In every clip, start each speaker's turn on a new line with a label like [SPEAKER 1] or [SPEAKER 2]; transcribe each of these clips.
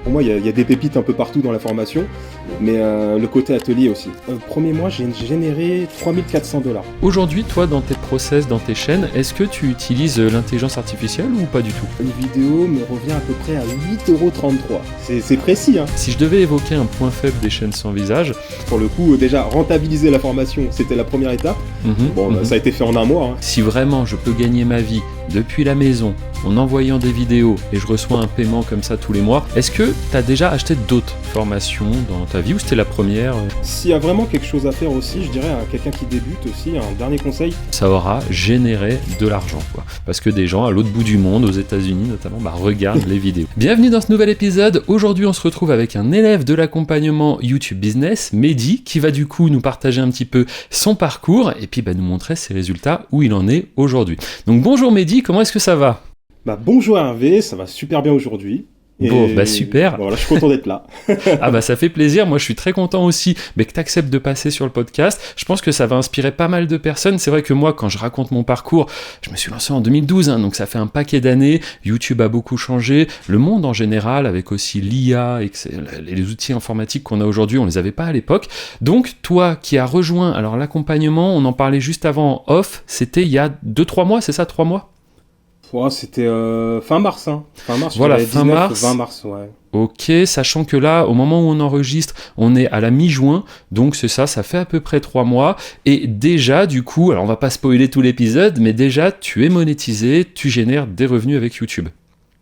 [SPEAKER 1] Pour moi, il y a des pépites un peu partout dans la formation, mais le côté atelier aussi. Premier mois, j'ai généré 3 400 $.
[SPEAKER 2] Aujourd'hui, toi, dans tes process, dans tes chaînes, est-ce que tu utilises l'intelligence artificielle ou pas du tout?
[SPEAKER 1] Une vidéo me revient à peu près à 8,33 €. C'est précis, hein.
[SPEAKER 2] Si je devais évoquer un point faible des chaînes sans visage,
[SPEAKER 1] Pour le coup, déjà, rentabiliser la formation, c'était la première étape. Ça a été fait en un mois, hein.
[SPEAKER 2] si vraiment je peux gagner ma vie depuis la maison, en envoyant des vidéos et je reçois un paiement comme ça tous les mois, est-ce que tu as déjà acheté d'autres formations dans ta vie ou c'était la première?
[SPEAKER 1] S'il y a vraiment quelque chose à faire aussi, je dirais à quelqu'un qui débute aussi, un dernier conseil.
[SPEAKER 2] Ça aura généré de l'argent, quoi. Parce que des gens à l'autre bout du monde, aux États-Unis notamment, regardent les vidéos. Bienvenue dans ce nouvel épisode. Aujourd'hui, on se retrouve avec un élève de l'accompagnement YouTube Business, Mehdi, qui va du coup nous partager un petit peu son parcours et puis nous montrer ses résultats, où il en est aujourd'hui. Donc bonjour Mehdi, comment est-ce que ça va?
[SPEAKER 1] Bonjour Hervé, ça va super bien aujourd'hui.
[SPEAKER 2] Bon, super.
[SPEAKER 1] Voilà, je suis content d'être là.
[SPEAKER 2] Ça fait plaisir. Moi, je suis très content aussi que tu acceptes de passer sur le podcast. Je pense que ça va inspirer pas mal de personnes. C'est vrai que moi, quand je raconte mon parcours, je me suis lancé en 2012, donc ça fait un paquet d'années. YouTube a beaucoup changé. Le monde en général, avec aussi l'IA et les outils informatiques qu'on a aujourd'hui, on les avait pas à l'époque. Donc, toi qui as rejoint alors l'accompagnement, on en parlait juste avant en off, c'était il y a 2-3 mois, c'est ça, 3 mois?
[SPEAKER 1] C'était fin mars, hein. Fin mars,
[SPEAKER 2] voilà,
[SPEAKER 1] fin
[SPEAKER 2] 19,
[SPEAKER 1] mars. 20 mars, ouais.
[SPEAKER 2] Ok, sachant que là, au moment où on enregistre, on est à la mi-juin, donc c'est ça fait à peu près 3 mois, et déjà, du coup, alors on va pas spoiler tout l'épisode, mais déjà, tu es monétisé, tu génères des revenus avec YouTube.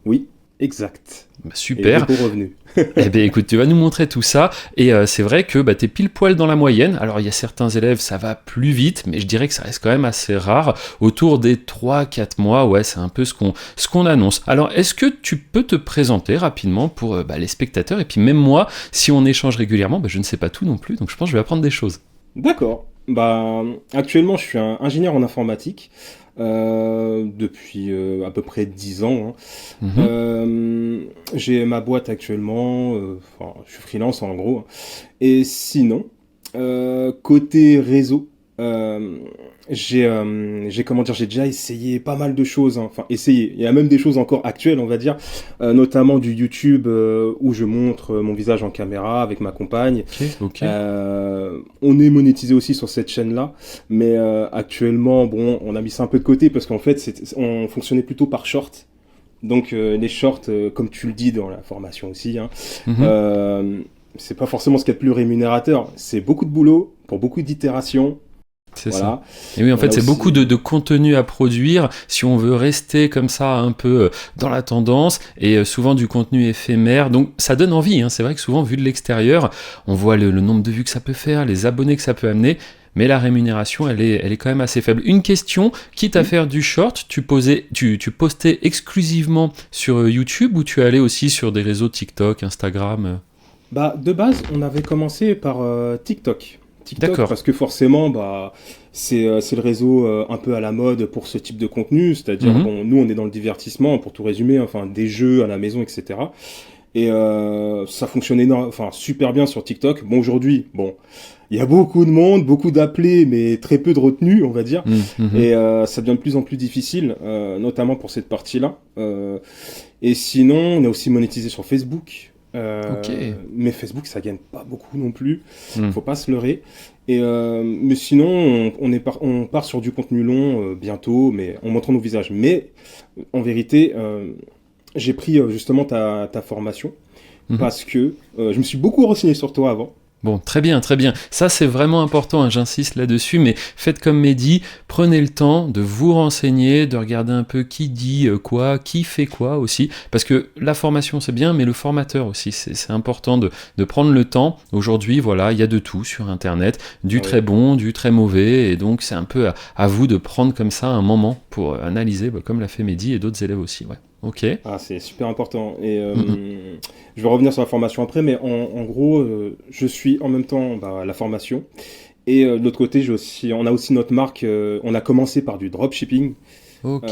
[SPEAKER 1] Oui, exact.
[SPEAKER 2] Super.
[SPEAKER 1] Et des beaux revenus.
[SPEAKER 2] Eh bien écoute, tu vas nous montrer tout ça, et c'est vrai que t'es pile poil dans la moyenne. Alors il y a certains élèves, ça va plus vite, mais je dirais que ça reste quand même assez rare. Autour des 3-4 mois, ouais, c'est un peu ce qu'on annonce. Alors est-ce que tu peux te présenter rapidement pour les spectateurs, et puis même moi, si on échange régulièrement, je ne sais pas tout non plus, donc je pense que je vais apprendre des choses.
[SPEAKER 1] D'accord. Actuellement, je suis un ingénieur en informatique depuis à peu près 10 ans, hein. J'ai ma boîte actuellement, je suis freelance en gros. Et sinon, côté réseau, j'ai j'ai déjà essayé pas mal de choses, hein. Enfin, essayé. Il y a même des choses encore actuelles, on va dire, notamment du YouTube où je montre mon visage en caméra avec ma compagne.
[SPEAKER 2] Ok.
[SPEAKER 1] On est monétisé aussi sur cette chaîne-là, mais actuellement, on a mis ça un peu de côté parce qu'en fait, on fonctionnait plutôt par short. Donc les shorts, comme tu le dis dans la formation aussi, hein, c'est pas forcément ce qu'il y a de plus rémunérateur. C'est beaucoup de boulot pour beaucoup d'itérations.
[SPEAKER 2] C'est
[SPEAKER 1] voilà.
[SPEAKER 2] Ça. Et oui, en fait, c'est
[SPEAKER 1] aussi
[SPEAKER 2] beaucoup de contenu à produire si on veut rester comme ça un peu dans la tendance, et souvent du contenu éphémère. Donc ça donne envie, hein. C'est vrai que souvent, vu de l'extérieur, on voit le nombre de vues que ça peut faire, les abonnés que ça peut amener, mais la rémunération, elle est quand même assez faible. Une question, quitte à faire du short, tu postais exclusivement sur YouTube, ou tu allais aussi sur des réseaux TikTok, Instagram?
[SPEAKER 1] De base, on avait commencé par TikTok.
[SPEAKER 2] D'accord.
[SPEAKER 1] Parce que forcément, c'est le réseau un peu à la mode pour ce type de contenu. C'est-à-dire, nous, on est dans le divertissement, pour tout résumer, enfin, des jeux à la maison, etc. Et ça fonctionnait super bien sur TikTok. Aujourd'hui, il y a beaucoup de monde, beaucoup d'appelés, mais très peu de retenue, on va dire. Et ça devient de plus en plus difficile, notamment pour cette partie-là. Et sinon, on est aussi monétisé sur Facebook. Mais Facebook, ça gagne pas beaucoup non plus. Faut pas se leurrer. Mais sinon, on part sur du contenu long bientôt, mais en montrant nos visages. Mais en vérité, j'ai pris justement ta formation parce que je me suis beaucoup renseigné sur toi avant.
[SPEAKER 2] Bon, très bien, très bien. Ça, c'est vraiment important, hein, j'insiste là-dessus, mais faites comme Mehdi, prenez le temps de vous renseigner, de regarder un peu qui dit quoi, qui fait quoi aussi, parce que la formation, c'est bien, mais le formateur aussi, c'est important de prendre le temps. Aujourd'hui, voilà, il y a de tout sur Internet, du très bon, du très mauvais, et donc c'est un peu à vous de prendre comme ça un moment pour analyser, comme l'a fait Mehdi et d'autres élèves aussi, ouais. Ok.
[SPEAKER 1] C'est super important. Et je vais revenir sur la formation après, mais en gros, je suis en même temps la formation. Et de l'autre côté, on a aussi notre marque. On a commencé par du dropshipping.
[SPEAKER 2] Ok.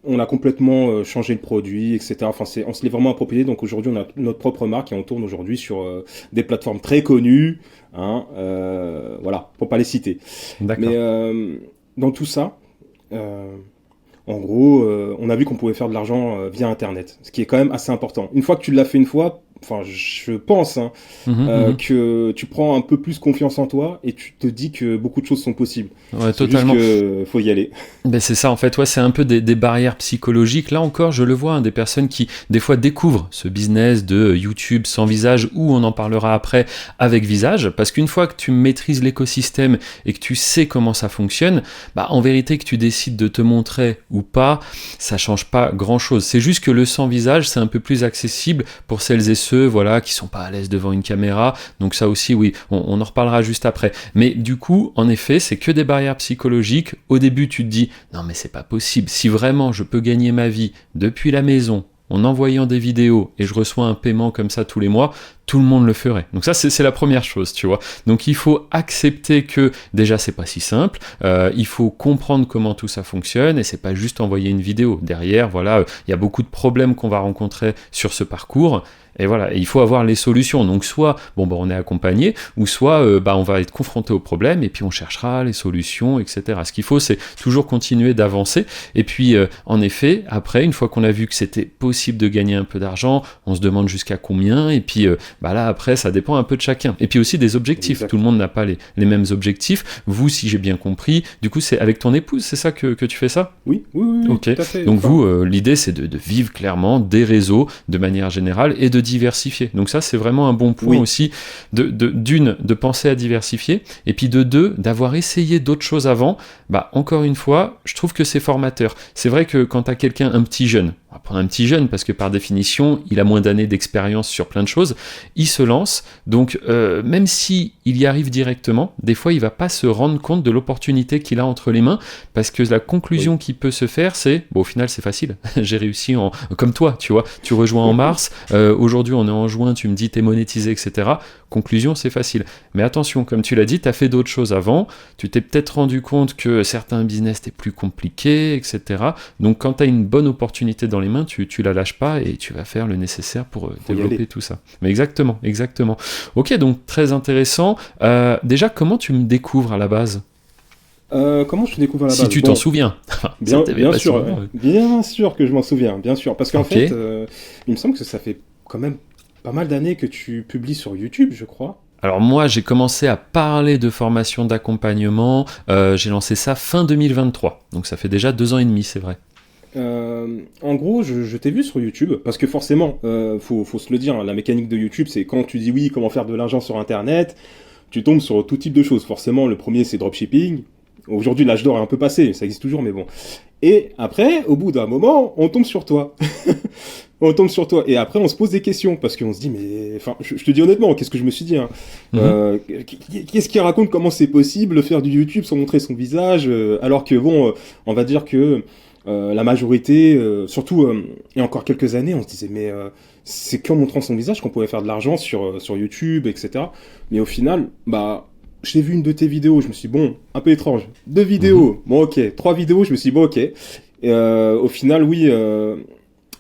[SPEAKER 1] On a complètement changé le produit, etc. Enfin, on se l'est vraiment approprié. Donc aujourd'hui, on a notre propre marque et on tourne aujourd'hui sur des plateformes très connues. Voilà, pour pas les citer.
[SPEAKER 2] D'accord.
[SPEAKER 1] Mais dans tout ça, En gros, on a vu qu'on pouvait faire de l'argent via Internet, ce qui est quand même assez important. Une fois que tu l'as fait une fois, enfin, je pense que tu prends un peu plus confiance en toi et tu te dis que beaucoup de choses sont possibles.
[SPEAKER 2] Ouais,
[SPEAKER 1] C'est
[SPEAKER 2] totalement.
[SPEAKER 1] juste que faut y aller.
[SPEAKER 2] Ben c'est ça en fait, ouais, c'est un peu des barrières psychologiques. Là encore, je le vois, hein, des personnes qui des fois découvrent ce business de YouTube sans visage, ou on en parlera après avec visage, parce qu'une fois que tu maîtrises l'écosystème et que tu sais comment ça fonctionne, bah en vérité que tu décides de te montrer ou pas, ça change pas grand chose. C'est juste que le sans visage, c'est un peu plus accessible pour celles et ceux, voilà, qui sont pas à l'aise devant une caméra. Donc ça aussi, oui, on en reparlera juste après. Mais du coup, en effet, c'est que des barrières psychologiques. Au début, tu te dis non mais c'est pas possible, si vraiment je peux gagner ma vie depuis la maison en envoyant des vidéos et je reçois un paiement comme ça tous les mois, tout le monde le ferait. Donc ça c'est la première chose, tu vois. Donc il faut accepter que déjà c'est pas si simple, il faut comprendre comment tout ça fonctionne et c'est pas juste envoyer une vidéo. Derrière, voilà, il y a beaucoup de problèmes qu'on va rencontrer sur ce parcours. Et voilà, et il faut avoir les solutions. Donc soit on est accompagné, ou soit on va être confronté au problème et puis on cherchera les solutions, etc. Ce qu'il faut, c'est toujours continuer d'avancer. Et puis en effet, après, une fois qu'on a vu que c'était possible de gagner un peu d'argent, on se demande jusqu'à combien. Et puis là après, ça dépend un peu de chacun. Et puis aussi des objectifs.
[SPEAKER 1] Exact.
[SPEAKER 2] Tout le monde n'a pas les mêmes objectifs. Vous, si j'ai bien compris, du coup c'est avec ton épouse, c'est ça que tu fais ça?
[SPEAKER 1] Oui,
[SPEAKER 2] Ok.
[SPEAKER 1] tout à fait.
[SPEAKER 2] Donc
[SPEAKER 1] Enfin,
[SPEAKER 2] vous, l'idée c'est de vivre clairement des réseaux de manière générale et de diversifier. Donc ça c'est vraiment un bon point
[SPEAKER 1] oui,
[SPEAKER 2] aussi d'une, de penser à diversifier, et puis de deux, d'avoir essayé d'autres choses avant. Bah encore une fois, je trouve que c'est formateur. C'est vrai que quand tu as quelqu'un, un petit jeune, on va prendre un petit jeune parce que par définition il a moins d'années d'expérience sur plein de choses, il se lance, donc même si il y arrive directement, des fois il va pas se rendre compte de l'opportunité qu'il a entre les mains, parce que la conclusion qui peut se faire, c'est au final c'est facile, j'ai réussi comme toi, tu vois, tu rejoins en mars, aujourd'hui on est en juin, tu me dis t'es monétisé, etc. Conclusion, c'est facile. Mais attention, comme tu l'as dit, tu as fait d'autres choses avant, tu t'es peut-être rendu compte que certains business étaient plus compliqués, etc. Donc quand tu as une bonne opportunité dans les mains, tu la lâches pas et tu vas faire le nécessaire pour développer tout ça. Mais exactement. Ok, donc très intéressant. Déjà, comment tu me découvres à la base?
[SPEAKER 1] comment je te découvre à la
[SPEAKER 2] Si
[SPEAKER 1] base?
[SPEAKER 2] tu t'en souviens. Ça t'avait
[SPEAKER 1] Bien
[SPEAKER 2] pas
[SPEAKER 1] sûr,
[SPEAKER 2] souvent,
[SPEAKER 1] bien sûr que je m'en souviens, bien sûr. Parce qu'en
[SPEAKER 2] Ok.
[SPEAKER 1] fait, il me semble que ça fait quand même pas mal d'années que tu publies sur YouTube, je crois.
[SPEAKER 2] Alors moi, j'ai commencé à parler de formation d'accompagnement, j'ai lancé ça fin 2023, donc ça fait déjà 2 ans et demi, c'est vrai.
[SPEAKER 1] En gros, je t'ai vu sur YouTube, parce que forcément, faut se le dire, hein, la mécanique de YouTube, c'est quand tu dis oui, comment faire de l'argent sur Internet, tu tombes sur tout type de choses. Forcément, le premier, c'est dropshipping. Aujourd'hui, l'âge d'or est un peu passé, ça existe toujours, mais bon. Et après, au bout d'un moment, on tombe sur toi. On tombe sur toi. Et après, on se pose des questions, parce qu'on se dit, mais... Enfin, je te dis honnêtement, qu'est-ce que je me suis dit, hein. Qu'est-ce qui raconte comment c'est possible de faire du YouTube sans montrer son visage, alors que, bon, on va dire que la majorité, surtout il y a encore quelques années, on se disait, mais c'est qu'en montrant son visage qu'on pouvait faire de l'argent sur YouTube, etc. Mais au final, bah... J'ai vu une de tes vidéos, je me suis dit, bon, un peu étrange. 2 vidéos, bon ok. 3 vidéos, je me suis dit, bon ok. Et, au final, oui,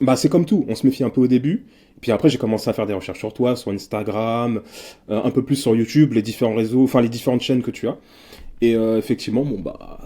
[SPEAKER 1] bah c'est comme tout, on se méfie un peu au début. Puis après, j'ai commencé à faire des recherches sur toi, sur Instagram, un peu plus sur YouTube, les différents réseaux, enfin les différentes chaînes que tu as. Et effectivement, bon bah...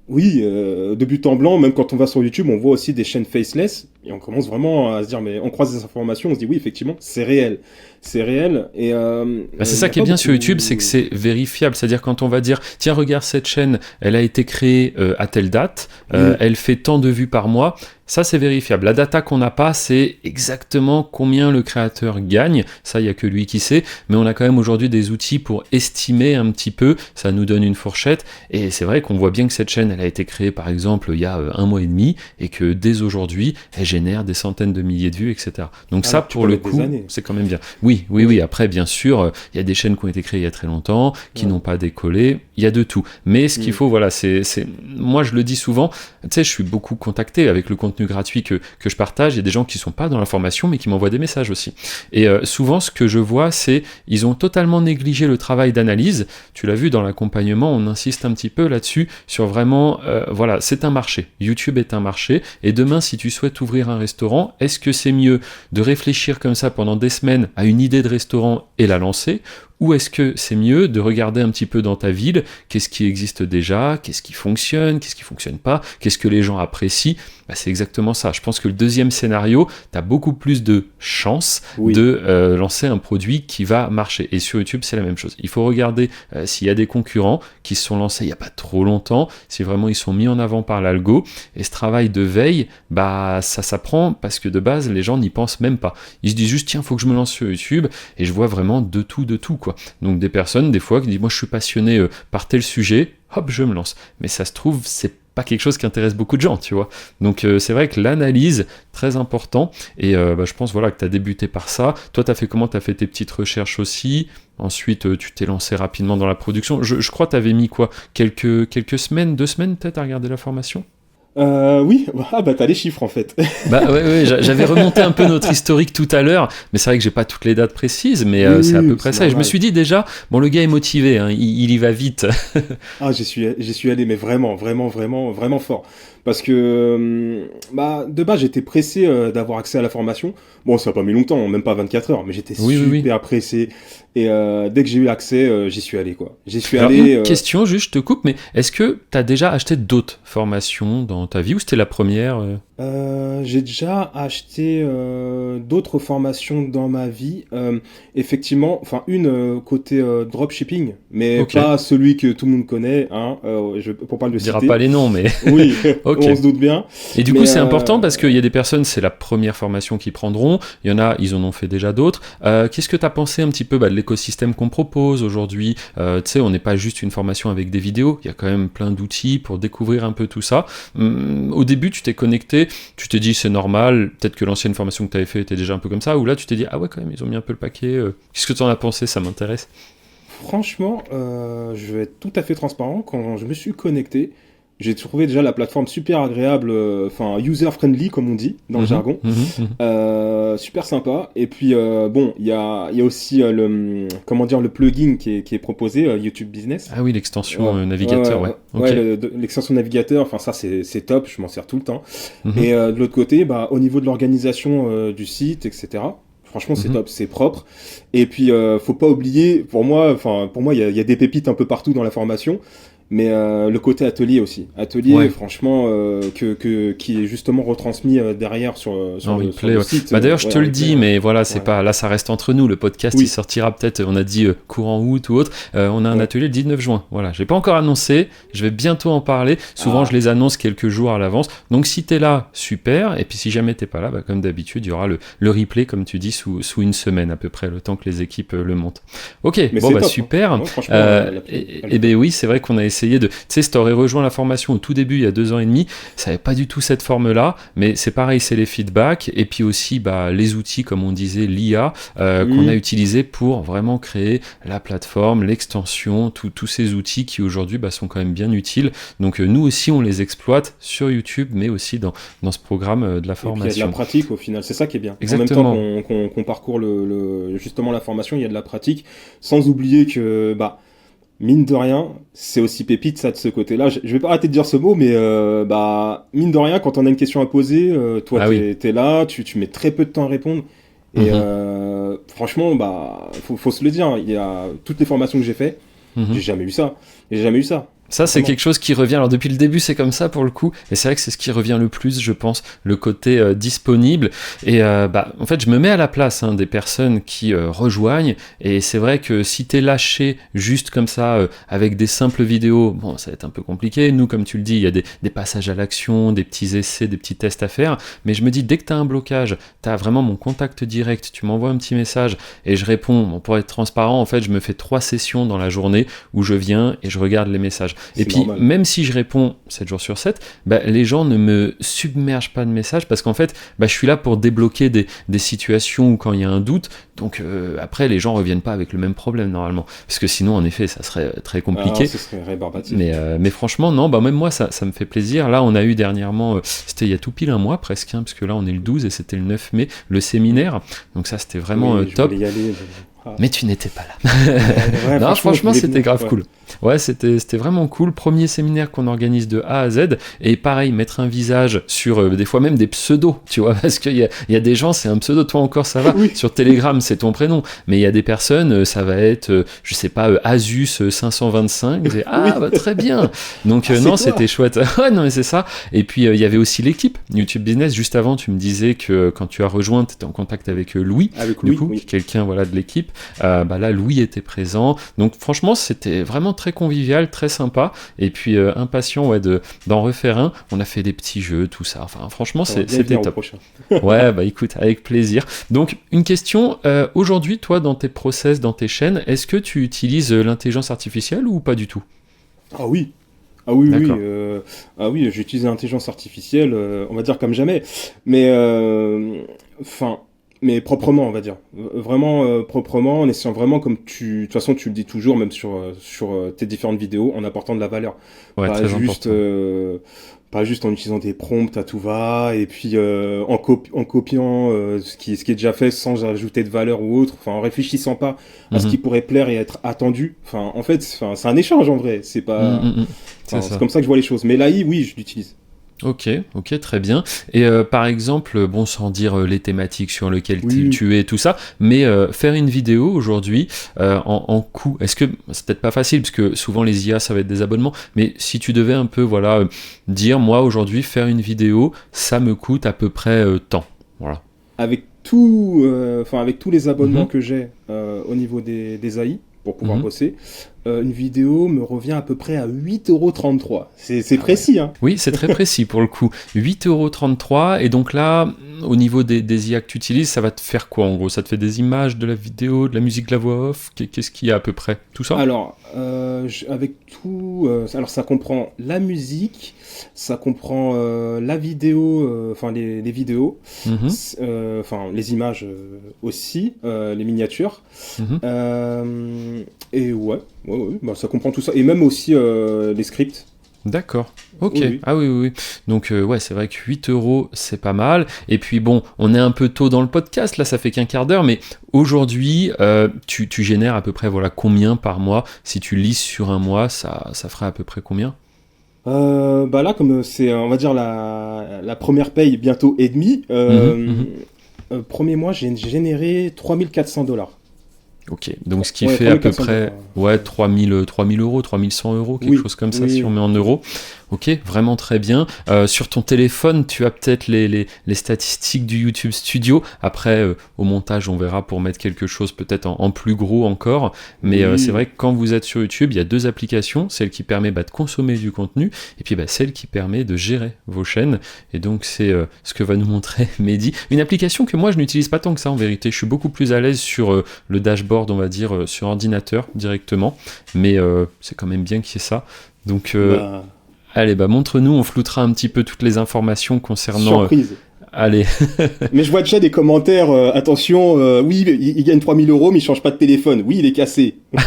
[SPEAKER 1] Oui, de but en blanc, même quand on va sur YouTube, on voit aussi des chaînes faceless, et on commence vraiment à se dire, mais on croise des informations, on se dit, oui, effectivement, c'est réel. C'est réel, et...
[SPEAKER 2] Bah, c'est ça qui est bien sur YouTube, c'est que c'est vérifiable. C'est-à-dire quand on va dire, tiens, regarde cette chaîne, elle a été créée à telle date, elle fait tant de vues par mois, ça c'est vérifiable. La data qu'on n'a pas, c'est exactement combien le créateur gagne, ça il n'y a que lui qui sait, mais on a quand même aujourd'hui des outils pour estimer un petit peu, ça nous donne une fourchette, et c'est vrai qu'on voit bien que cette chaîne, elle a été créée par exemple il y a 1 mois et demi, et que dès aujourd'hui, elle génère des centaines de milliers de vues, etc. Donc ça, pour le coup, c'est quand même bien. Oui, après, bien sûr, il y a des chaînes qui ont été créées il y a très longtemps, qui n'ont pas décollé, il y a de tout. Mais ce qu'il faut, voilà, moi je le dis souvent, tu sais, je suis beaucoup contacté avec le contenu gratuit que je partage, il y a des gens qui sont pas dans la formation, mais qui m'envoient des messages aussi. Et souvent, ce que je vois, c'est ils ont totalement négligé le travail d'analyse. Tu l'as vu dans l'accompagnement, on insiste un petit peu là-dessus, sur vraiment, voilà, c'est un marché. YouTube est un marché, et demain, si tu souhaites ouvrir un restaurant, est-ce que c'est mieux de réfléchir comme ça pendant des semaines à une idée de restaurant et la lancer, ou est-ce que c'est mieux de regarder un petit peu dans ta ville, qu'est-ce qui existe déjà, qu'est-ce qui fonctionne pas, qu'est-ce que les gens apprécient. C'est exactement ça. Je pense que le deuxième scénario, tu as beaucoup plus de chances de lancer un produit qui va marcher. Et sur YouTube, c'est la même chose. Il faut regarder s'il y a des concurrents qui se sont lancés il n'y a pas trop longtemps, si vraiment ils sont mis en avant par l'algo. Et ce travail de veille, ça s'apprend parce que de base, les gens n'y pensent même pas. Ils se disent juste, tiens, faut que je me lance sur YouTube, et je vois vraiment de tout, quoi. Donc des personnes, des fois, qui disent, moi je suis passionné par tel sujet, hop, je me lance. Mais ça se trouve, c'est pas quelque chose qui intéresse beaucoup de gens, tu vois. Donc c'est vrai que l'analyse, très important, et je pense que tu as débuté par ça. Toi, tu as fait comment? Tu as fait tes petites recherches aussi, ensuite tu t'es lancé rapidement dans la production. Je crois que tu avais mis quoi, quelques semaines, 2 semaines peut-être à regarder la formation?
[SPEAKER 1] Oui, t'as les chiffres en fait.
[SPEAKER 2] J'avais remonté un peu notre historique tout à l'heure, mais c'est vrai que j'ai pas toutes les dates précises, mais c'est à peu près ça. Et je me suis dit déjà, bon, le gars est motivé, hein, il y va vite.
[SPEAKER 1] J'y suis allé, mais vraiment fort. Parce que, de base, j'étais pressé d'avoir accès à la formation. Bon, ça n'a pas mis longtemps, même pas 24 heures, mais j'étais super pressé. Et dès que j'ai eu accès, j'y suis allé, quoi.
[SPEAKER 2] Alors, une question, juste, je te coupe, mais est-ce que tu as déjà acheté d'autres formations dans ta vie, ou c'était la première
[SPEAKER 1] J'ai déjà acheté d'autres formations dans ma vie. Effectivement, enfin, une côté dropshipping, mais pas celui que tout le monde connaît, hein, pour pas le citer.
[SPEAKER 2] On dira pas les noms, mais...
[SPEAKER 1] Oui, on se doute bien.
[SPEAKER 2] Et du coup, c'est important parce qu'il y a des personnes, c'est la première formation qu'ils prendront. Il y en a, ils en ont fait déjà d'autres. Qu'est-ce que tu as pensé un petit peu de l'écosystème qu'on propose aujourd'hui? Tu sais, on n'est pas juste une formation avec des vidéos. Il y a quand même plein d'outils pour découvrir un peu tout ça. Au début, tu t'es connecté, tu t'es dit c'est normal. Peut-être que l'ancienne formation que tu avais fait était déjà un peu comme ça. Ou là, tu t'es dit ah ouais, quand même, ils ont mis un peu le paquet. Qu'est-ce que tu en as pensé? Ça m'intéresse.
[SPEAKER 1] Franchement, je vais être tout à fait transparent. Quand je me suis connecté, j'ai trouvé déjà la plateforme super agréable, user-friendly comme on dit dans le jargon, super sympa. Et puis il y a aussi le plugin qui est proposé, YouTube Business.
[SPEAKER 2] Ah oui, l'extension navigateur, ouais.
[SPEAKER 1] Okay. L'extension navigateur, enfin ça c'est top, je m'en sers tout le temps. Et de l'autre côté, au niveau de l'organisation du site, etc. Franchement, c'est top, c'est propre. Et puis, faut pas oublier, pour moi, il y a des pépites un peu partout dans la formation. Mais le côté atelier aussi. Atelier, franchement, qui est justement retransmis derrière sur le site.
[SPEAKER 2] D'ailleurs, je te le dis, mais voilà, c'est pas là, ça reste entre nous. Le podcast, il sortira peut-être, on a dit courant août ou autre. On a un atelier le 19 juin. Voilà, j'ai pas encore annoncé. Je vais bientôt en parler. Souvent, je les annonce quelques jours à l'avance. Donc, si t'es là, super. Et puis, si jamais t'es pas là, comme d'habitude, il y aura le replay, comme tu dis, sous une semaine à peu près, le temps que les équipes le montent. Ok, mais top, super. Hein. Et oui, c'est vrai qu'on a essayé de... Tu sais, si t'aurais rejoint la formation au tout début, il y a 2 ans et demi, ça n'avait pas du tout cette forme-là, mais c'est pareil, c'est les feedbacks, et puis aussi les outils, comme on disait, l'IA, qu'on a utilisé pour vraiment créer la plateforme, l'extension, tous ces outils qui aujourd'hui sont quand même bien utiles. Donc nous aussi, on les exploite sur YouTube, mais aussi dans ce programme de la formation.
[SPEAKER 1] Et puis il y a de la pratique au final, c'est ça qui est bien.
[SPEAKER 2] Exactement.
[SPEAKER 1] En même temps qu'on parcourt justement la formation, il y a de la pratique, sans oublier que... mine de rien, c'est aussi pépite ça de ce côté-là. Je vais pas arrêter de dire ce mot, mais mine de rien, quand on a une question à poser, toi t'es là, tu mets très peu de temps à répondre. Et franchement, faut se le dire. Il y a toutes les formations que j'ai fait, j'ai jamais eu ça.
[SPEAKER 2] Ça, c'est quelque chose qui revient. Alors, depuis le début, c'est comme ça pour le coup. Et c'est vrai que c'est ce qui revient le plus, je pense, le côté disponible. Et en fait, je me mets à la place des personnes qui rejoignent. Et c'est vrai que si t'es lâché juste comme ça, avec des simples vidéos, bon, ça va être un peu compliqué. Nous, comme tu le dis, il y a des passages à l'action, des petits essais, des petits tests à faire. Mais je me dis, dès que t'as un blocage, t'as vraiment mon contact direct, tu m'envoies un petit message et je réponds. Bon, pour être transparent, en fait, je me fais 3 sessions dans la journée où je viens et je regarde les messages. Et puis, même si je réponds 7 jours sur 7, les gens ne me submergent pas de messages parce qu'en fait, je suis là pour débloquer des situations où quand il y a un doute. Donc après, les gens reviennent pas avec le même problème normalement. Parce que sinon, en effet, ça serait très compliqué.
[SPEAKER 1] Ce serait rébarbatif.
[SPEAKER 2] Mais franchement, non, même moi, ça me fait plaisir. Là, on a eu dernièrement, c'était il y a tout pile un mois presque, parce que là, on est le 12 et c'était le 9 mai, le séminaire. Donc ça, c'était vraiment top.
[SPEAKER 1] Je voulais y aller,
[SPEAKER 2] Mais tu n'étais pas là. Non, franchement, c'était grave cool. Ouais, c'était vraiment cool. Premier séminaire qu'on organise de A à Z. Et pareil, mettre un visage sur des fois même des pseudos, tu vois, parce qu'il y a des gens, c'est un pseudo, toi encore ça va.
[SPEAKER 1] Oui.
[SPEAKER 2] Sur Telegram, c'est ton prénom. Mais il y a des personnes, ça va être, je sais pas, Asus 525. Bah, très bien. Donc non, c'était chouette. Ouais, non, mais c'est ça. Et puis il y avait aussi l'équipe YouTube Business. Juste avant, tu me disais que quand tu as rejoint, tu étais en contact avec Louis.
[SPEAKER 1] Avec Louis,
[SPEAKER 2] du coup,
[SPEAKER 1] oui.
[SPEAKER 2] quelqu'un voilà, de l'équipe. Bah là, Louis était présent. Donc franchement, c'était vraiment très convivial, très sympa. Et puis impatient d'en refaire un. On a fait des petits jeux, tout ça. Enfin, franchement, c'était top. Ouais, bah écoute, avec plaisir. Donc, une question. Aujourd'hui, toi, dans tes process, dans tes chaînes, est-ce que tu utilises l'intelligence artificielle ou pas du tout?
[SPEAKER 1] Ah oui. Ah oui, oui, j'utilise l'intelligence artificielle, on va dire comme jamais. Mais, mais proprement, on va dire. Vraiment proprement, en essayant vraiment, comme de toute façon, tu le dis toujours, même sur tes différentes vidéos, en apportant de la valeur.
[SPEAKER 2] Ouais,
[SPEAKER 1] Pas
[SPEAKER 2] très
[SPEAKER 1] juste,
[SPEAKER 2] important.
[SPEAKER 1] pas juste en utilisant des prompts à tout va, et puis en copiant ce qui est déjà fait sans ajouter de valeur ou autre, enfin en réfléchissant pas à ce qui pourrait plaire et être attendu. Enfin, en fait, c'est un échange en vrai. C'est pas, c'est comme ça que je vois les choses. Mais l'AI, oui, je l'utilise.
[SPEAKER 2] Ok, très bien. Et par exemple, bon, sans dire les thématiques sur lesquelles tu es, tout ça, mais faire une vidéo aujourd'hui en coût, est-ce que c'est peut-être pas facile, parce que souvent les IA, ça va être des abonnements, mais si tu devais un peu, voilà, dire, moi aujourd'hui, faire une vidéo, ça me coûte à peu près tant. Voilà.
[SPEAKER 1] Avec tous les abonnements que j'ai au niveau des AI, pour pouvoir bosser, une vidéo me revient à peu près à 8,33 €. C'est précis, hein.
[SPEAKER 2] Oui, c'est très précis pour le coup. 8,33 €. Et donc là, au niveau des IA que tu utilises, ça va te faire quoi en gros? Ça te fait des images, de la vidéo, de la musique, de la voix off? Qu'est-ce qu'il y a à peu près? Tout ça?
[SPEAKER 1] Alors, avec tout... alors, ça comprend la musique, ça comprend la vidéo, enfin les vidéos, enfin les images aussi, les miniatures. Et ouais, bah, ça comprend tout ça. Et même aussi les scripts.
[SPEAKER 2] D'accord, ok.
[SPEAKER 1] Oui.
[SPEAKER 2] Ah oui. Donc ouais, c'est vrai que 8 €, c'est pas mal. Et puis bon, on est un peu tôt dans le podcast, là ça fait qu'un quart d'heure, mais aujourd'hui, tu génères à peu près voilà, combien par mois? Si tu lises sur un mois, ça ferait à peu près combien?
[SPEAKER 1] Bah là, comme c'est, on va dire, la première paye bientôt et demie, premier mois, j'ai généré 3400 $.
[SPEAKER 2] Ok, donc ce qui fait à peu près 3000 €, 3100 €, quelque chose comme ça, si on met en euros. Ok, vraiment très bien. Sur ton téléphone, tu as peut-être les statistiques du YouTube Studio. Après, au montage, on verra pour mettre quelque chose peut-être en plus gros encore. Mais c'est vrai que quand vous êtes sur YouTube, il y a deux applications. Celle qui permet de consommer du contenu et puis celle qui permet de gérer vos chaînes. Et donc, c'est ce que va nous montrer Mehdi. Une application que moi, je n'utilise pas tant que ça en vérité. Je suis beaucoup plus à l'aise sur le dashboard, on va dire, sur ordinateur directement. Mais c'est quand même bien qu'il y ait ça. Donc... Allez, montre-nous, on floutera un petit peu toutes les informations concernant...
[SPEAKER 1] Surprise.
[SPEAKER 2] Allez.
[SPEAKER 1] Mais je vois déjà des commentaires, attention, oui, il gagne 3000 €, mais il change pas de téléphone. Oui, il est cassé.
[SPEAKER 2] Mais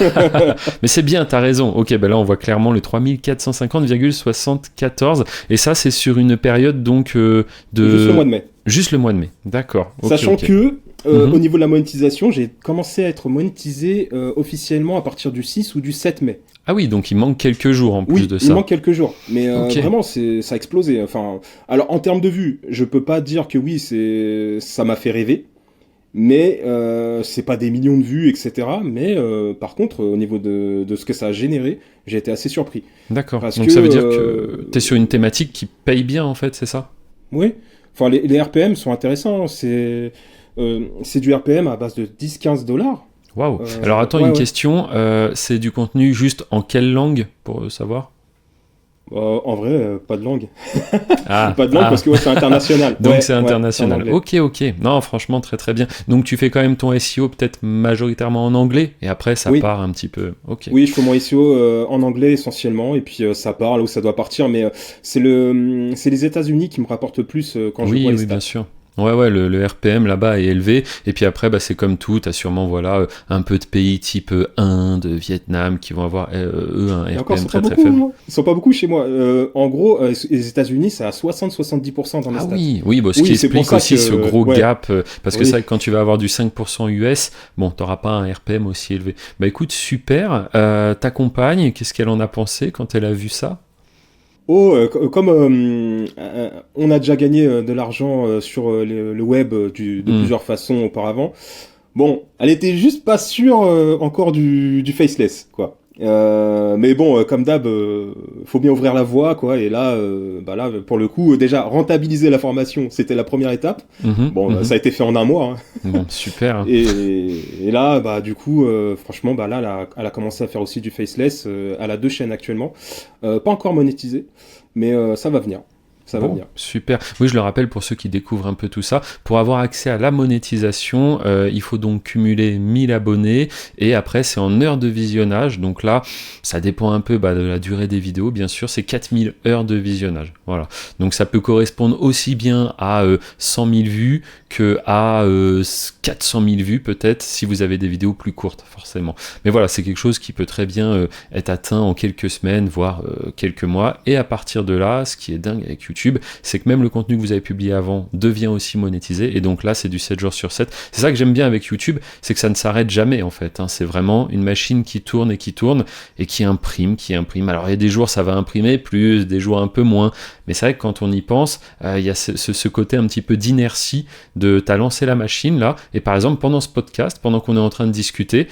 [SPEAKER 2] c'est bien, t'as raison. Ok, là, on voit clairement le 3450,74. Et ça, c'est sur une période, donc, de...
[SPEAKER 1] Juste le mois de mai.
[SPEAKER 2] Juste le mois de mai, d'accord.
[SPEAKER 1] Sachant que, au niveau de la monétisation, j'ai commencé à être monétisé officiellement à partir du 6 ou du 7 mai.
[SPEAKER 2] Ah oui, donc il manque quelques jours en plus de ça.
[SPEAKER 1] Il manque quelques jours, mais vraiment ça a explosé. Enfin, alors en termes de vues, je peux pas dire que oui, ça m'a fait rêver, mais c'est pas des millions de vues, etc. Mais par contre, au niveau de ce que ça a généré, j'ai été assez surpris.
[SPEAKER 2] D'accord. Donc ça veut dire que t'es sur une thématique qui paye bien en fait, c'est ça?
[SPEAKER 1] Oui. Enfin, les RPM sont intéressants. C'est du RPM à base de 10-15 $.
[SPEAKER 2] Waouh. Alors attends, une question, c'est du contenu juste en quelle langue pour savoir?
[SPEAKER 1] En vrai, pas de langue. Pas de langue parce que c'est international.
[SPEAKER 2] Donc c'est international. Ok. Non, franchement, très très bien. Donc tu fais quand même ton SEO peut-être majoritairement en anglais et après ça part un petit peu. Ok.
[SPEAKER 1] Oui, je fais mon SEO en anglais essentiellement et puis ça part là où ça doit partir. Mais c'est les États-Unis qui me rapportent le plus quand je vois les stats.
[SPEAKER 2] Oui, bien sûr. Ouais, le RPM là-bas est élevé. Et puis après, c'est comme tout. Tu as sûrement un peu de pays type Inde, Vietnam qui vont avoir eux un
[SPEAKER 1] Et encore,
[SPEAKER 2] RPM
[SPEAKER 1] ils sont pas
[SPEAKER 2] très très
[SPEAKER 1] beaucoup,
[SPEAKER 2] faible.
[SPEAKER 1] hein. Ils sont pas beaucoup chez moi. En gros, les États-Unis, c'est à 60-70% dans les
[SPEAKER 2] Ah
[SPEAKER 1] stats.
[SPEAKER 2] oui, ce qui
[SPEAKER 1] Oui, c'est pour
[SPEAKER 2] explique
[SPEAKER 1] ça
[SPEAKER 2] aussi ce
[SPEAKER 1] que,
[SPEAKER 2] gros
[SPEAKER 1] ouais,
[SPEAKER 2] gap, parce que c'est
[SPEAKER 1] oui.
[SPEAKER 2] vrai que quand tu vas avoir du 5% US, bon, t'auras pas un RPM aussi élevé. Bah écoute, super. Ta compagne, qu'est-ce qu'elle en a pensé quand elle a vu ça?
[SPEAKER 1] Oh, comme on a déjà gagné de l'argent sur le web de
[SPEAKER 2] Hmm.
[SPEAKER 1] plusieurs façons auparavant. Bon, elle était juste pas sûre encore du faceless, quoi. Mais bon, comme d'hab, faut bien ouvrir la voie, quoi. Et là, là, pour le coup, déjà rentabiliser la formation, c'était la première étape.
[SPEAKER 2] Mhm,
[SPEAKER 1] Bon,
[SPEAKER 2] mhm.
[SPEAKER 1] ça a été fait en un mois, hein.
[SPEAKER 2] Bon, super.
[SPEAKER 1] Et là, du coup, franchement, là, elle a commencé à faire aussi du faceless. Elle a 2 chaînes actuellement, pas encore monétisées, mais ça va venir. Ça va
[SPEAKER 2] Bon,
[SPEAKER 1] venir.
[SPEAKER 2] super. Oui, je le rappelle pour ceux qui découvrent un peu tout ça. Pour avoir accès à la monétisation, il faut donc cumuler 1000 abonnés et après c'est en heures de visionnage. Donc là, ça dépend un peu de la durée des vidéos, bien sûr. C'est 4000 heures de visionnage. Voilà. Donc ça peut correspondre aussi bien à 100 000 vues que à 400 000 vues peut-être si vous avez des vidéos plus courtes, forcément. Mais voilà, c'est quelque chose qui peut très bien être atteint en quelques semaines, voire quelques mois. Et à partir de là, ce qui est dingue avec YouTube, c'est que même le contenu que vous avez publié avant devient aussi monétisé, et donc là c'est du 7 jours sur 7. C'est ça que j'aime bien avec YouTube, c'est que ça ne s'arrête jamais en fait, hein. C'est vraiment une machine qui tourne et qui imprime. Alors il y a des jours ça va imprimer plus, des jours un peu moins, mais c'est vrai que quand on y pense, il y a ce côté un petit peu d'inertie de t'as lancé la machine là, et par exemple pendant ce podcast, pendant qu'on est en train de discuter,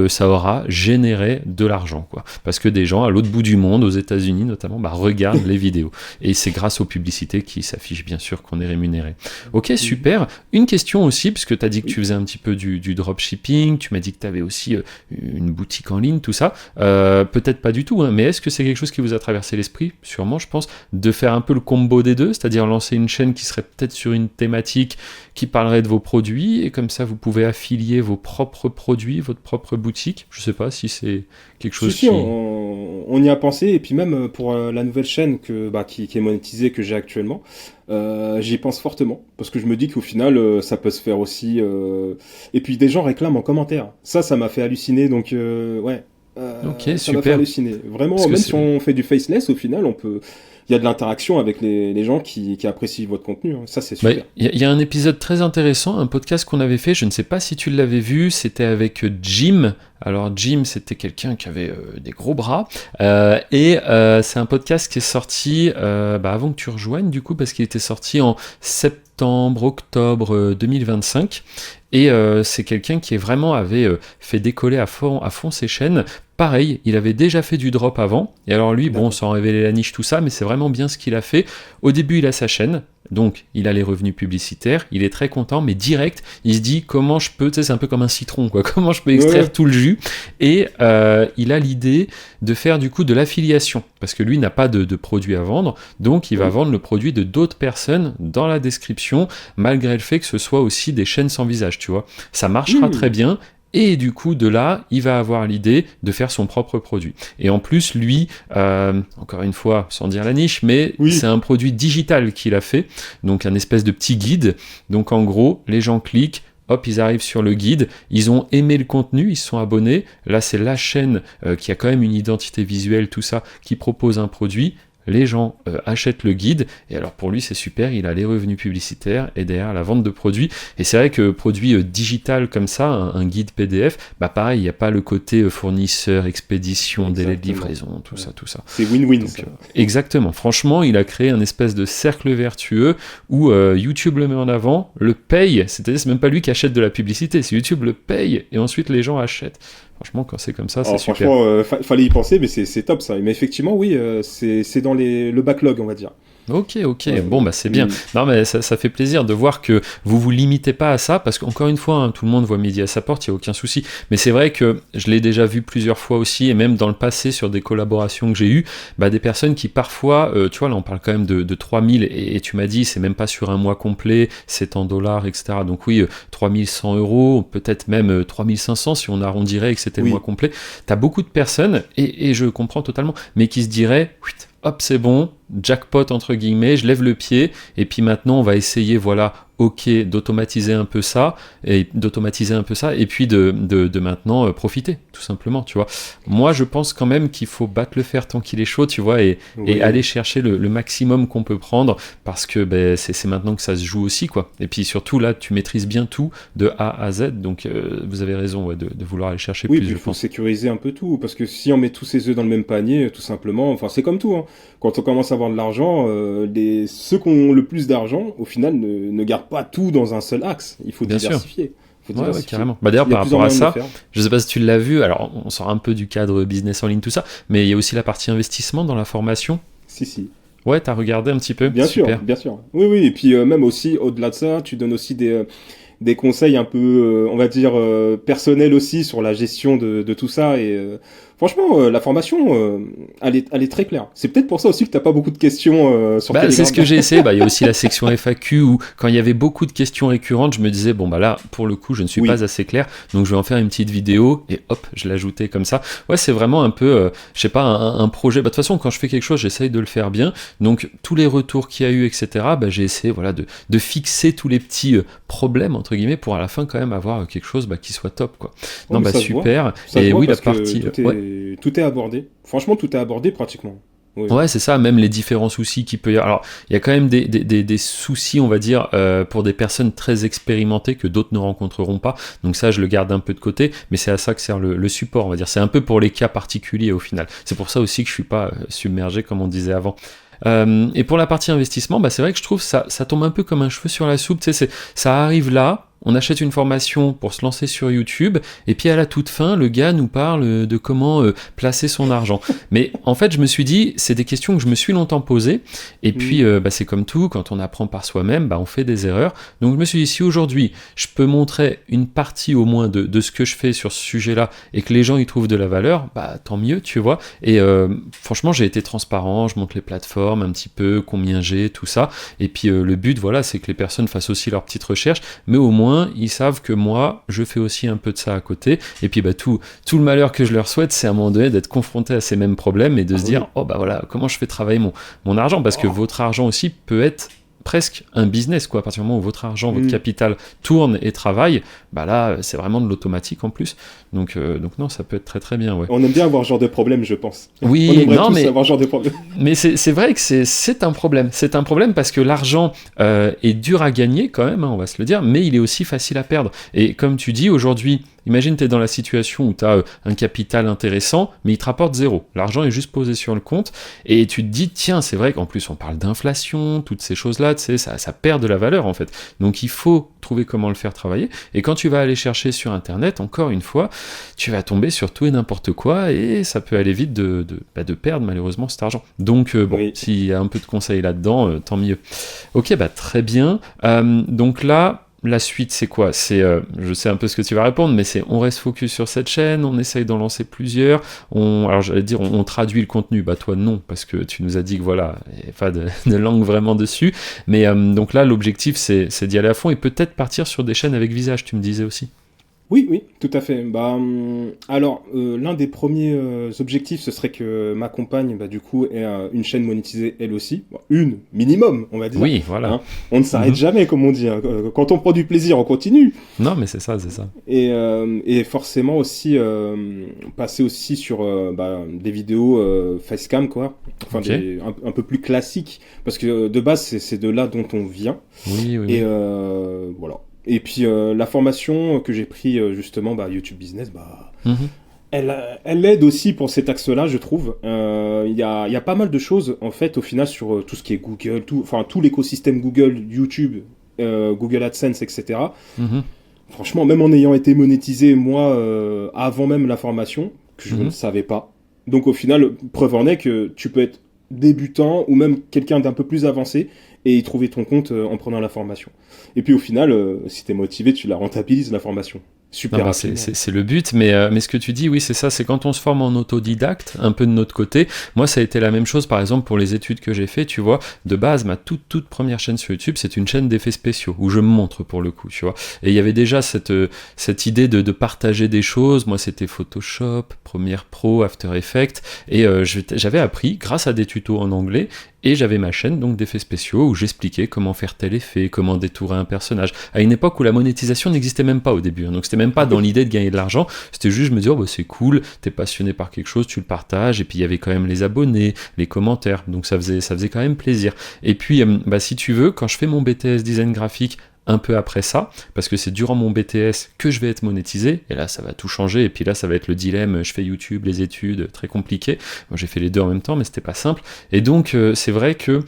[SPEAKER 2] ça aura généré de l'argent, quoi, parce que des gens à l'autre bout du monde, aux États-Unis notamment, regardent les vidéos, et c'est grâce aux publicités qui s'affichent bien sûr qu'on est rémunéré. Ok, super. Une question aussi, puisque tu as dit que tu faisais un petit peu du dropshipping, tu m'as dit que tu avais aussi une boutique en ligne, tout ça. Peut-être pas du tout, hein, mais est-ce que c'est quelque chose qui vous a traversé l'esprit, sûrement je pense, de faire un peu le combo des deux, c'est-à-dire lancer une chaîne qui serait peut-être sur une thématique qui parlerait de vos produits, et comme ça vous pouvez affilier vos propres produits, votre propre boutique. Je sais pas si c'est quelque chose
[SPEAKER 1] Si, on y a pensé, et puis même pour la nouvelle chaîne qui est monétisée que j'ai actuellement, j'y pense fortement, parce que je me dis qu'au final, ça peut se faire aussi. Et puis des gens réclament en commentaire. Ça m'a fait halluciner, donc ouais,
[SPEAKER 2] Ok,
[SPEAKER 1] ça m'a fait
[SPEAKER 2] super.
[SPEAKER 1] halluciner. Vraiment,
[SPEAKER 2] Parce que
[SPEAKER 1] même si on fait du faceless, au final, il y a de l'interaction avec les gens qui apprécient votre contenu, hein. Ça, c'est super.
[SPEAKER 2] Il y a un épisode très intéressant, un podcast qu'on avait fait, je ne sais pas si tu l'avais vu, c'était avec Jim. Alors Jim, c'était quelqu'un qui avait des gros bras, et c'est un podcast qui est sorti avant que tu rejoignes, du coup, parce qu'il était sorti en octobre 2025, et c'est quelqu'un qui avait fait décoller à fond ses chaînes. Pareil, il avait déjà fait du drop avant, et alors lui, bon, sans révéler la niche, tout ça, mais c'est vraiment bien ce qu'il a fait. Au début, il a sa chaîne, donc il a les revenus publicitaires, il est très content, mais direct, il se dit comment je peux, tu sais, c'est un peu comme un citron, quoi, comment je peux extraire tout le jus, et il a l'idée de faire du coup de l'affiliation, parce que lui n'a pas de produit à vendre, donc il va vendre le produit de d'autres personnes dans la description, malgré le fait que ce soit aussi des chaînes sans visage, tu vois. Ça marchera très bien. Et du coup, de là, il va avoir l'idée de faire son propre produit. Et en plus, lui, encore une fois, sans dire la niche, mais c'est un produit digital qu'il a fait, donc un espèce de petit guide. Donc en gros, les gens cliquent, hop, ils arrivent sur le guide, ils ont aimé le contenu, ils se sont abonnés. Là, c'est la chaîne qui a quand même une identité visuelle, tout ça, qui propose un produit. Les gens achètent le guide, et alors pour lui c'est super, il a les revenus publicitaires et derrière la vente de produits. Et c'est vrai que produit digital comme ça, un guide PDF, pareil, il n'y a pas le côté fournisseur, expédition, délai de livraison, tout ça.
[SPEAKER 1] C'est win-win.
[SPEAKER 2] Donc, exactement, franchement il a créé un espèce de cercle vertueux où YouTube le met en avant, le paye, c'est-à-dire c'est même pas lui qui achète de la publicité, c'est YouTube le paye et ensuite les gens achètent. Franchement, quand c'est comme ça, c'est super.
[SPEAKER 1] Franchement, fallait y penser, mais c'est top ça. Mais effectivement, oui, c'est dans le backlog, on va dire.
[SPEAKER 2] Ok, bon c'est bien. Non mais ça fait plaisir de voir que vous limitez pas à ça, parce qu'encore une fois, hein, tout le monde voit midi à sa porte, il n'y a aucun souci. Mais c'est vrai que je l'ai déjà vu plusieurs fois aussi, et même dans le passé sur des collaborations que j'ai eues, des personnes qui parfois, tu vois là on parle quand même de 3000, et tu m'as dit c'est même pas sur un mois complet, c'est en dollars, etc. Donc oui, 3100 €, peut-être même 3500 si on arrondirait et que c'était le mois complet. T'as beaucoup de personnes, et je comprends totalement, mais qui se diraient, hop c'est bon, jackpot entre guillemets, je lève le pied, et puis maintenant on va essayer ok d'automatiser un peu ça, et puis de maintenant profiter, tout simplement, tu vois. Moi, je pense quand même qu'il faut battre le fer tant qu'il est chaud, tu vois, et aller chercher le maximum qu'on peut prendre, parce que ben, c'est maintenant que ça se joue aussi, quoi. Et puis surtout, là, tu maîtrises bien tout, de A à Z, donc vous avez raison de vouloir aller chercher plus,
[SPEAKER 1] puis
[SPEAKER 2] je
[SPEAKER 1] il faut
[SPEAKER 2] pense.
[SPEAKER 1] sécuriser un peu tout, parce que si on met tous ses œufs dans le même panier, tout simplement, enfin c'est comme tout, hein. Quand on commence à avoir de l'argent, ceux qui ont le plus d'argent, au final, ne gardent pas tout dans un seul axe. Il faut
[SPEAKER 2] Bien sûr.
[SPEAKER 1] diversifier. Faut
[SPEAKER 2] Ouais,
[SPEAKER 1] diversifier.
[SPEAKER 2] carrément. Bah d'ailleurs,
[SPEAKER 1] Il y a
[SPEAKER 2] par
[SPEAKER 1] plusieurs
[SPEAKER 2] rapport à
[SPEAKER 1] moyens de le
[SPEAKER 2] ça,
[SPEAKER 1] faire.
[SPEAKER 2] je sais pas si tu l'as vu, alors on sort un peu du cadre business en ligne, tout ça, mais il y a aussi la partie investissement dans la formation.
[SPEAKER 1] Si.
[SPEAKER 2] Ouais, t'as regardé un petit peu?
[SPEAKER 1] Bien sûr,
[SPEAKER 2] Super.
[SPEAKER 1] bien sûr. Oui, et puis même aussi, au-delà de ça, tu donnes aussi des conseils un peu, on va dire, personnels aussi sur la gestion de tout ça. Et franchement, la formation, elle est très claire. C'est peut-être pour ça aussi que t'as pas beaucoup de questions sur
[SPEAKER 2] Bah, c'est
[SPEAKER 1] Telegram.
[SPEAKER 2] ce que j'ai essayé. Bah, il y a aussi la section FAQ où, quand il y avait beaucoup de questions récurrentes, je me disais, bon, bah là, pour le coup, je ne suis
[SPEAKER 1] Oui.
[SPEAKER 2] pas assez clair, donc je vais en faire une petite vidéo et hop, je l'ajoutais comme ça. Ouais, c'est vraiment un peu, je sais pas, un projet. Bah, de toute façon, quand je fais quelque chose, j'essaye de le faire bien. Donc, tous les retours qu'il y a eu, etc., bah, j'ai essayé, voilà, de fixer tous les petits problèmes, entre guillemets, pour à la fin, quand même, avoir quelque chose bah, qui soit top, quoi.
[SPEAKER 1] Ouais,
[SPEAKER 2] Non,
[SPEAKER 1] mais
[SPEAKER 2] bah,
[SPEAKER 1] ça se voit.
[SPEAKER 2] super.
[SPEAKER 1] Ça se
[SPEAKER 2] Et
[SPEAKER 1] voit
[SPEAKER 2] oui, la
[SPEAKER 1] parce que
[SPEAKER 2] partie.
[SPEAKER 1] tout est abordé. Franchement, tout est abordé pratiquement. Oui.
[SPEAKER 2] Ouais, c'est ça, même les différents soucis qu'il peut y avoir. Alors, il y a quand même des soucis, on va dire, pour des personnes très expérimentées que d'autres ne rencontreront pas. Donc ça, je le garde un peu de côté, mais c'est à ça que sert le support, on va dire. C'est un peu pour les cas particuliers au final. C'est pour ça aussi que je suis pas submergé, comme on disait avant. Et pour la partie investissement, bah, c'est vrai que je trouve ça tombe un peu comme un cheveu sur la soupe. Tu sais, ça arrive là. On achète une formation pour se lancer sur YouTube, et puis à la toute fin, le gars nous parle de comment placer son argent. Mais en fait, je me suis dit, c'est des questions que je me suis longtemps posées, et puis bah, c'est comme tout, quand on apprend par soi-même, bah, on fait des erreurs. Donc je me suis dit, si aujourd'hui, je peux montrer une partie au moins de ce que je fais sur ce sujet-là, et que les gens y trouvent de la valeur, bah tant mieux, tu vois. Et franchement, j'ai été transparent, je montre les plateformes un petit peu, combien j'ai, tout ça. Et puis le but, voilà, c'est que les personnes fassent aussi leurs petites recherches, mais au moins, ils savent que moi, je fais aussi un peu de ça à côté. Et puis, bah, tout le malheur que je leur souhaite, c'est à un moment donné d'être confronté à ces mêmes problèmes et de se dire, oh bah voilà, comment je fais travailler mon argent, parce que votre argent aussi peut être presque un business, quoi. À partir du moment où votre argent, votre capital tourne et travaille, bah là, c'est vraiment de l'automatique en plus. Donc non, ça peut être très très bien, ouais.
[SPEAKER 1] On aime bien avoir ce genre de problème, je pense.
[SPEAKER 2] Oui,
[SPEAKER 1] on aimerait
[SPEAKER 2] non,
[SPEAKER 1] tous
[SPEAKER 2] mais
[SPEAKER 1] avoir ce genre de problème.
[SPEAKER 2] mais c'est vrai que c'est un problème. C'est un problème parce que l'argent est dur à gagner quand même, hein, on va se le dire, mais il est aussi facile à perdre. Et comme tu dis, aujourd'hui, imagine tu es dans la situation où tu as un capital intéressant, mais il te rapporte zéro. L'argent est juste posé sur le compte, et tu te dis, tiens, c'est vrai qu'en plus on parle d'inflation, toutes ces choses-là, tu sais, ça perd de la valeur en fait. Donc il faut trouver comment le faire travailler. Et quand tu vas aller chercher sur Internet, encore une fois, tu vas tomber sur tout et n'importe quoi, et ça peut aller vite de perdre malheureusement cet argent. Donc bon,
[SPEAKER 1] Oui.
[SPEAKER 2] s'il y a un peu de conseils là-dedans, tant mieux. Ok, bah très bien. Donc là, la suite, c'est quoi? C'est, je sais un peu ce que tu vas répondre, mais c'est on reste focus sur cette chaîne, on essaye d'en lancer plusieurs, alors j'allais dire on traduit le contenu, bah toi non, parce que tu nous as dit que voilà, il n'y a pas de langue vraiment dessus, mais donc là l'objectif c'est d'y aller à fond et peut-être partir sur des chaînes avec visage, tu me disais aussi.
[SPEAKER 1] Oui, tout à fait. Alors, l'un des premiers objectifs, ce serait que ma compagne, du coup, ait une chaîne monétisée elle aussi. Bon, une, minimum, on va dire.
[SPEAKER 2] Oui, voilà.
[SPEAKER 1] Hein. On ne s'arrête jamais, comme on dit. Hein. Quand on prend du plaisir, on continue.
[SPEAKER 2] Non, mais c'est ça, c'est ça.
[SPEAKER 1] Et forcément aussi, passer aussi sur des vidéos facecam, quoi. Enfin,
[SPEAKER 2] Ok.
[SPEAKER 1] un peu plus classiques. Parce que de base, c'est de là dont on vient.
[SPEAKER 2] Oui.
[SPEAKER 1] Et voilà. Et puis la formation que j'ai pris justement, YouTube Business,
[SPEAKER 2] Mhm.
[SPEAKER 1] elle aide aussi pour cet axe-là, je trouve. Il y a pas mal de choses en fait au final sur tout ce qui est Google, tout l'écosystème Google, YouTube, Google AdSense, etc.
[SPEAKER 2] Mhm.
[SPEAKER 1] Franchement, même en ayant été monétisé moi avant même la formation, que je ne savais pas. Donc au final, preuve en est que tu peux être débutant ou même quelqu'un d'un peu plus avancé et y trouver ton compte en prenant la formation. Et puis au final, si t'es motivé, tu la rentabilises la formation. super
[SPEAKER 2] Non, bah,
[SPEAKER 1] rapidement.
[SPEAKER 2] c'est le but, mais ce que tu dis, oui, c'est ça, c'est quand on se forme en autodidacte, un peu de notre côté. Moi, ça a été la même chose, par exemple, pour les études que j'ai fait, tu vois. De base, ma toute première chaîne sur YouTube, c'est une chaîne d'effets spéciaux, où je me montre pour le coup, tu vois. Et il y avait déjà cette idée de partager des choses. Moi, c'était Photoshop, Premiere Pro, After Effects, et j'avais appris, grâce à des tutos en anglais, et j'avais ma chaîne donc d'effets spéciaux où j'expliquais comment faire tel effet, comment détourer un personnage. À une époque où la monétisation n'existait même pas au début, hein, donc c'était même pas dans l'idée de gagner de l'argent, c'était juste je me disais oh, bah, c'est cool, t'es passionné par quelque chose, tu le partages, et puis il y avait quand même les abonnés, les commentaires, donc ça faisait quand même plaisir. Et puis bah, si tu veux, quand je fais mon BTS design graphique, un peu après ça, parce que c'est durant mon BTS que je vais être monétisé, et là ça va tout changer, et puis là ça va être le dilemme, je fais YouTube, les études, très compliqué. Moi j'ai fait les deux en même temps, mais c'était pas simple, et donc c'est vrai que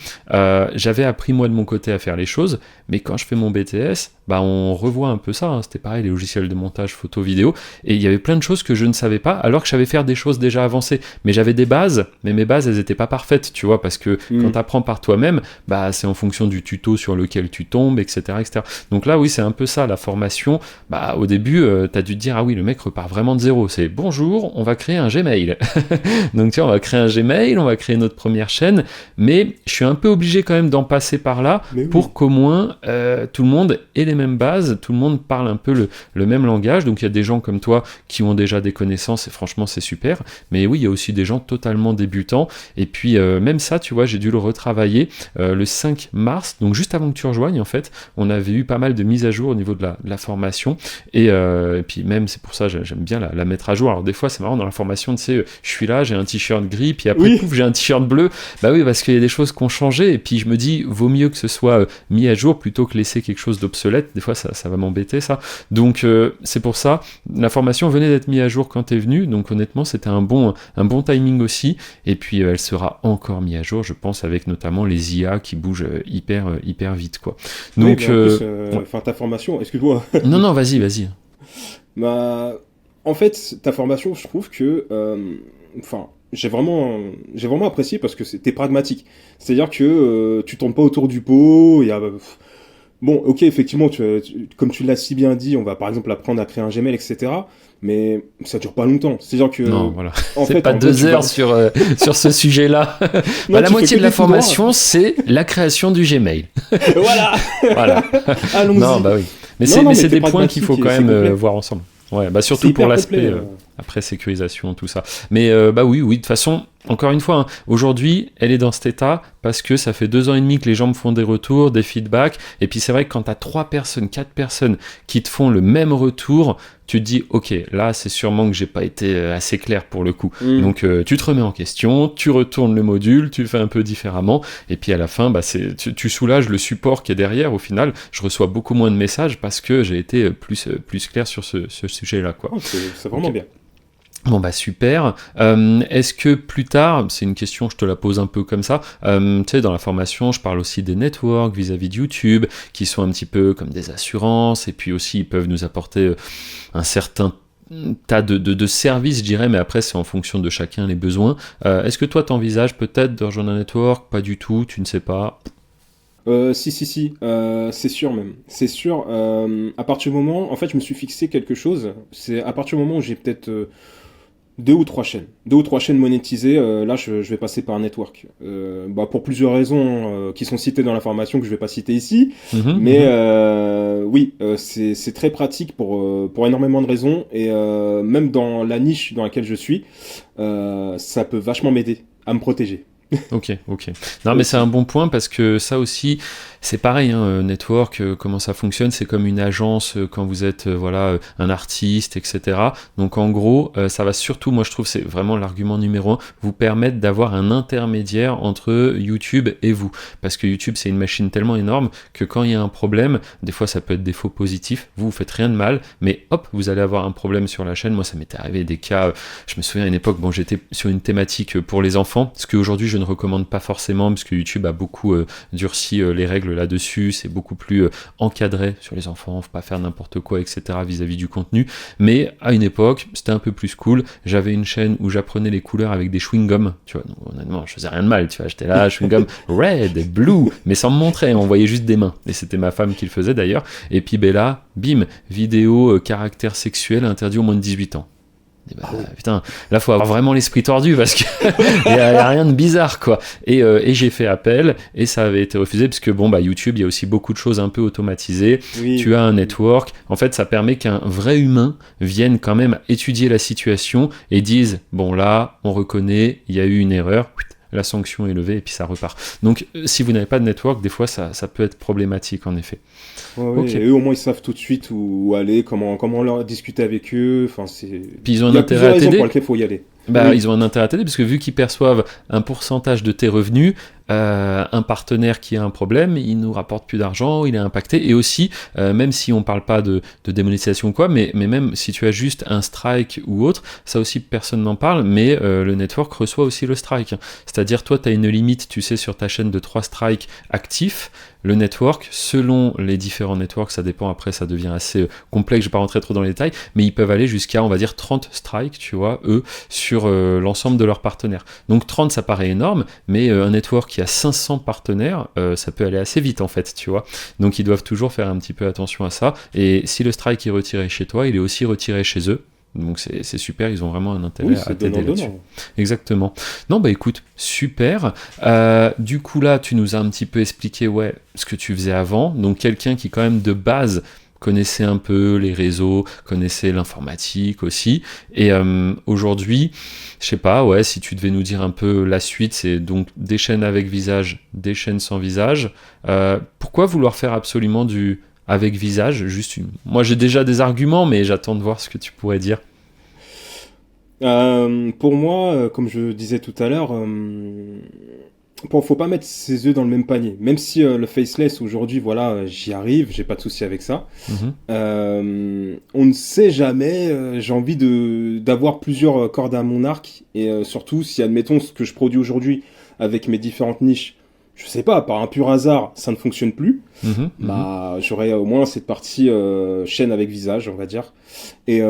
[SPEAKER 2] j'avais appris moi de mon côté à faire les choses, mais quand je fais mon BTS, bah on revoit un peu ça, hein. C'était pareil, les logiciels de montage photo vidéo, et il y avait plein de choses que je ne savais pas, alors que je savais faire des choses déjà avancées, mais j'avais des bases, mais mes bases elles étaient pas parfaites, tu vois, parce que quand tu apprends par toi-même, bah c'est en fonction du tuto sur lequel tu tombes, etc., etc. Donc là, oui, c'est un peu ça, la formation. Bah, au début, tu as dû te dire, ah oui, le mec repart vraiment de zéro. C'est bonjour, on va créer un Gmail. Donc, tu vois, on va créer un Gmail, on va créer notre première chaîne, mais je suis un peu obligé quand même d'en passer par là pour qu'au moins tout le monde ait les mêmes bases, tout le monde parle un peu le même langage. Donc, il y a des gens comme toi qui ont déjà des connaissances et franchement, c'est super. Mais oui, il y a aussi des gens totalement débutants. Et puis, même ça, tu vois, j'ai dû le retravailler le 5 mars, donc juste avant que tu rejoignes, en fait, on avait eu pas mal de mises à jour au niveau de la formation, et puis même c'est pour ça j'aime bien la mettre à jour. Alors des fois c'est marrant dans la formation, tu sais, je suis là, j'ai un t-shirt gris, puis après pouf, j'ai un t-shirt bleu. Bah oui, parce qu'il y a des choses qui ont changé, et puis je me dis vaut mieux que ce soit mis à jour plutôt que laisser quelque chose d'obsolète. Des fois ça va m'embêter ça, donc c'est pour ça la formation venait d'être mise à jour quand t'es venu, donc honnêtement c'était un bon timing aussi, et puis elle sera encore mise à jour, je pense, avec notamment les IA qui bougent hyper vite, quoi. Donc
[SPEAKER 1] enfin, ta formation, excuse-moi.
[SPEAKER 2] Non, vas-y.
[SPEAKER 1] Bah, en fait, ta formation, je trouve que, enfin, j'ai vraiment apprécié parce que t'es pragmatique. C'est-à-dire que tu tournes pas autour du pot. Il y a, bon, ok, effectivement, comme tu l'as si bien dit, on va par exemple apprendre à créer un Gmail, etc. Mais ça dure pas longtemps. C'est-à-dire que,
[SPEAKER 2] non, voilà.
[SPEAKER 1] en
[SPEAKER 2] c'est
[SPEAKER 1] fait,
[SPEAKER 2] pas 2 heures sur ce sujet-là.
[SPEAKER 1] Non,
[SPEAKER 2] la moitié de la formation, c'est la création du Gmail.
[SPEAKER 1] Voilà. Allons-y.
[SPEAKER 2] Non, bah oui. Mais c'est des points qu'il faut quand même voir ensemble. Ouais, bah surtout pour l'aspect après sécurisation, tout ça. Mais bah oui, de toute façon, encore une fois, hein, aujourd'hui, elle est dans cet état parce que ça fait 2 ans et demi que les gens me font des retours, des feedbacks, et puis c'est vrai que quand t'as 3 personnes, 4 personnes qui te font le même retour, tu te dis, ok, là c'est sûrement que j'ai pas été assez clair pour le coup. Donc tu te remets en question, tu retournes le module, tu fais un peu différemment, et puis à la fin, bah, tu soulages le support qui est derrière. Au final, je reçois beaucoup moins de messages parce que j'ai été plus clair sur ce sujet-là, quoi.
[SPEAKER 1] Oh, c'est vraiment bien.
[SPEAKER 2] Bon bah super. Est-ce que plus tard, c'est une question, je te la pose un peu comme ça, tu sais, dans la formation, je parle aussi des networks vis-à-vis de YouTube, qui sont un petit peu comme des assurances, et puis aussi ils peuvent nous apporter un certain tas de services, je dirais, mais après c'est en fonction de chacun les besoins. Est-ce que toi t'envisages peut-être de rejoindre un network? Pas du tout, tu ne sais pas?
[SPEAKER 1] Si, c'est sûr même. C'est sûr, à partir du moment, en fait, je me suis fixé quelque chose, c'est à partir du moment où j'ai peut-être 2 ou 3 chaînes monétisées, là je vais passer par un network. Pour plusieurs raisons qui sont citées dans la formation que je vais pas citer ici, mais oui, c'est très pratique pour énormément de raisons, et même dans la niche dans laquelle je suis, ça peut vachement m'aider à me protéger.
[SPEAKER 2] Ok. Non, mais c'est un bon point parce que ça aussi, c'est pareil, hein, network, comment ça fonctionne, c'est comme une agence quand vous êtes un artiste, etc. Donc en gros, ça va surtout, moi je trouve, c'est vraiment l'argument numéro 1, vous permettre d'avoir un intermédiaire entre YouTube et vous. Parce que YouTube, c'est une machine tellement énorme que quand il y a un problème, des fois ça peut être des faux positifs, vous faites rien de mal, mais hop, vous allez avoir un problème sur la chaîne. Moi, ça m'était arrivé des cas, je me souviens à une époque, bon, j'étais sur une thématique pour les enfants, ce qu'aujourd'hui je je ne recommande pas forcément, parce que YouTube a beaucoup durci les règles là-dessus, c'est beaucoup plus encadré sur les enfants, faut pas faire n'importe quoi, etc. vis-à-vis du contenu. Mais à une époque, c'était un peu plus cool. J'avais une chaîne où j'apprenais les couleurs avec des chewing-gums, tu vois. Donc, honnêtement, je faisais rien de mal, tu vois. J'étais là, chewing-gum red et blue, mais sans me montrer, on voyait juste des mains. Et c'était ma femme qui le faisait d'ailleurs. Et puis ben là, bim, vidéo caractère sexuel interdit aux moins de 18 ans. Et bah, putain, là faut avoir vraiment l'esprit tordu parce que y a rien de bizarre quoi. Et j'ai fait appel et ça avait été refusé parce que bon bah YouTube, il y a aussi beaucoup de choses un peu automatisées. Oui. Tu as un network, en fait ça permet qu'un vrai humain vienne quand même étudier la situation et dise bon là on reconnaît, il y a eu une erreur. La sanction est levée et puis ça repart. Donc si vous n'avez pas de network, des fois ça peut être problématique en effet.
[SPEAKER 1] Ouais, okay. Et eux au moins ils savent tout de suite où aller, comment leur discuter avec eux. Enfin,
[SPEAKER 2] puis ils ont un intérêt à t'aider.
[SPEAKER 1] Il y a plusieurs raisons pour lesquelles il faut y aller.
[SPEAKER 2] Bah, oui. Ils ont un intérêt à t'aider parce que vu qu'ils perçoivent un pourcentage de tes revenus, un partenaire qui a un problème, il nous rapporte plus d'argent, il est impacté. Et aussi, même si on parle pas de démonétisation ou quoi, mais même si tu as juste un strike ou autre, ça aussi personne n'en parle, mais le network reçoit aussi le strike. C'est-à-dire toi, tu as une limite, tu sais, sur ta chaîne de 3 strikes actifs. Le network, selon les différents networks, ça dépend, après ça devient assez complexe, je vais pas rentrer trop dans les détails, mais ils peuvent aller jusqu'à, on va dire, 30 strikes, tu vois, eux, sur l'ensemble de leurs partenaires. Donc 30, ça paraît énorme, mais un network qui a 500 partenaires, ça peut aller assez vite en fait, tu vois. Donc ils doivent toujours faire un petit peu attention à ça, et si le strike est retiré chez toi, il est aussi retiré chez eux. Donc c'est super, ils ont vraiment un intérêt à t'aider là-dessus. Exactement. Non, bah écoute, super. Du coup là, tu nous as un petit peu expliqué ce que tu faisais avant. Donc quelqu'un qui quand même de base connaissait un peu les réseaux, connaissait l'informatique aussi. Et aujourd'hui, je sais pas, si tu devais nous dire un peu la suite, c'est donc des chaînes avec visage, des chaînes sans visage. Pourquoi vouloir faire absolument du avec visage, Moi j'ai déjà des arguments, mais j'attends de voir ce que tu pourrais dire.
[SPEAKER 1] Pour moi, comme je disais tout à l'heure, faut pas mettre ses œufs dans le même panier. Même si le faceless aujourd'hui, voilà, j'y arrive, j'ai pas de souci avec ça. Mm-hmm. On ne sait jamais. J'ai envie d'avoir plusieurs cordes à mon arc, et surtout si admettons ce que je produis aujourd'hui avec mes différentes niches. Je sais pas, par un pur hasard, ça ne fonctionne plus. Bah, j'aurais au moins cette partie chaîne avec visage, on va dire. Et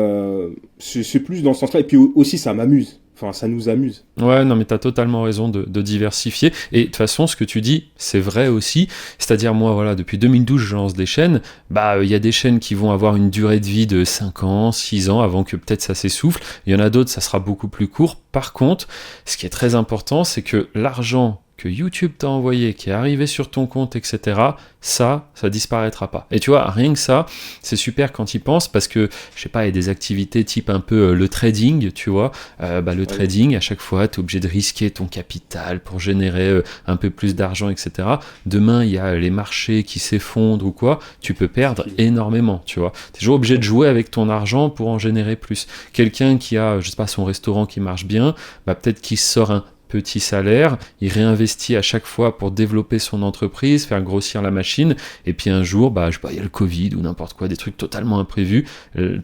[SPEAKER 1] c'est plus dans ce sens-là. Et puis aussi, ça m'amuse. Enfin, ça nous amuse.
[SPEAKER 2] Ouais, non, mais t'as totalement raison de diversifier. Et de toute façon, ce que tu dis, c'est vrai aussi. C'est-à-dire, moi, voilà, depuis 2012, je lance des chaînes. Bah, il y a des chaînes qui vont avoir une durée de vie de 5 ans, 6 ans, avant que peut-être ça s'essouffle. Il y en a d'autres, ça sera beaucoup plus court. Par contre, ce qui est très important, c'est que l'argent que YouTube t'a envoyé, qui est arrivé sur ton compte, etc., ça disparaîtra pas. Et tu vois, rien que ça, c'est super quand y penses, parce que, je sais pas, il y a des activités type un peu le trading, tu vois, le trading, à chaque fois, tu es obligé de risquer ton capital pour générer un peu plus d'argent, etc. Demain, il y a les marchés qui s'effondrent ou quoi, tu peux perdre énormément, tu vois. Tu es toujours obligé de jouer avec ton argent pour en générer plus. Quelqu'un qui a, je sais pas, son restaurant qui marche bien, bah peut-être qu'il sort un petit salaire, il réinvestit à chaque fois pour développer son entreprise, faire grossir la machine, et puis un jour, bah, je sais pas, il y a le Covid ou n'importe quoi, des trucs totalement imprévus,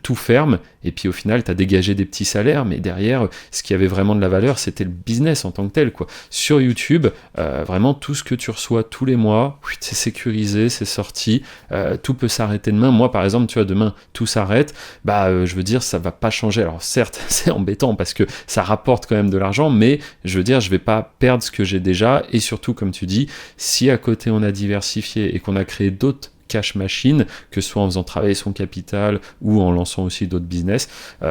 [SPEAKER 2] tout ferme, et puis au final, tu as dégagé des petits salaires, mais derrière, ce qui avait vraiment de la valeur, c'était le business en tant que tel, quoi. Sur YouTube, vraiment, tout ce que tu reçois tous les mois, c'est sécurisé, c'est sorti, tout peut s'arrêter demain. Moi, par exemple, tu vois, demain, tout s'arrête, bah, je veux dire, ça va pas changer. Alors, certes, c'est embêtant parce que ça rapporte quand même de l'argent, mais je veux dire, je vais pas perdre ce que j'ai déjà, et surtout, comme tu dis, si à côté on a diversifié et qu'on a créé d'autres cash machine, que ce soit en faisant travailler son capital ou en lançant aussi d'autres business,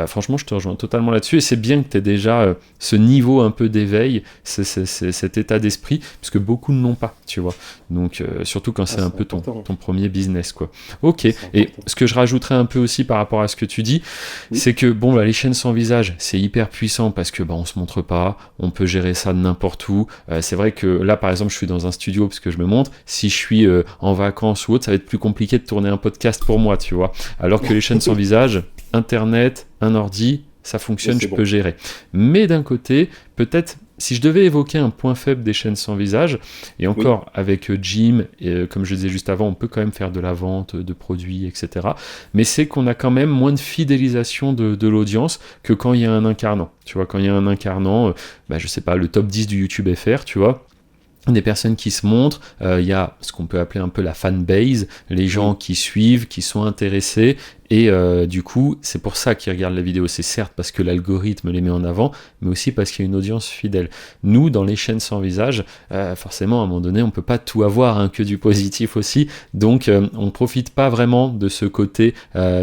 [SPEAKER 2] franchement je te rejoins totalement là-dessus, et c'est bien que tu aies déjà ce niveau un peu d'éveil, cet état d'esprit, parce que beaucoup ne l'ont pas, tu vois, donc surtout quand c'est un peu ton premier business, quoi. Ok, et ce que je rajouterais un peu aussi par rapport à ce que tu dis, c'est que bon, bah, les chaînes sans visage, c'est hyper puissant parce que bah, on se montre pas, on peut gérer ça de n'importe où, c'est vrai que là par exemple je suis dans un studio parce que je me montre, si je suis en vacances ou autre, ça va être plus compliqué de tourner un podcast pour moi, tu vois, alors que les chaînes sans visage, internet, un ordi, ça fonctionne, je peux gérer. Mais d'un côté, peut-être si je devais évoquer un point faible des chaînes sans visage, et encore avec Jim, et comme je disais juste avant, on peut quand même faire de la vente de produits, etc. Mais c'est qu'on a quand même moins de fidélisation de l'audience que quand il y a un incarnant. Tu vois, quand il y a un incarnant, je sais pas, le top 10 du YouTube FR, tu vois, des personnes qui se montrent, il y a ce qu'on peut appeler un peu la fanbase, les gens qui suivent, qui sont intéressés, et du coup, c'est pour ça qu'ils regardent la vidéo. C'est certes parce que l'algorithme les met en avant, mais aussi parce qu'il y a une audience fidèle. Nous, dans les chaînes sans visage, forcément, à un moment donné, on peut pas tout avoir, hein, que du positif aussi, donc on profite pas vraiment de ce côté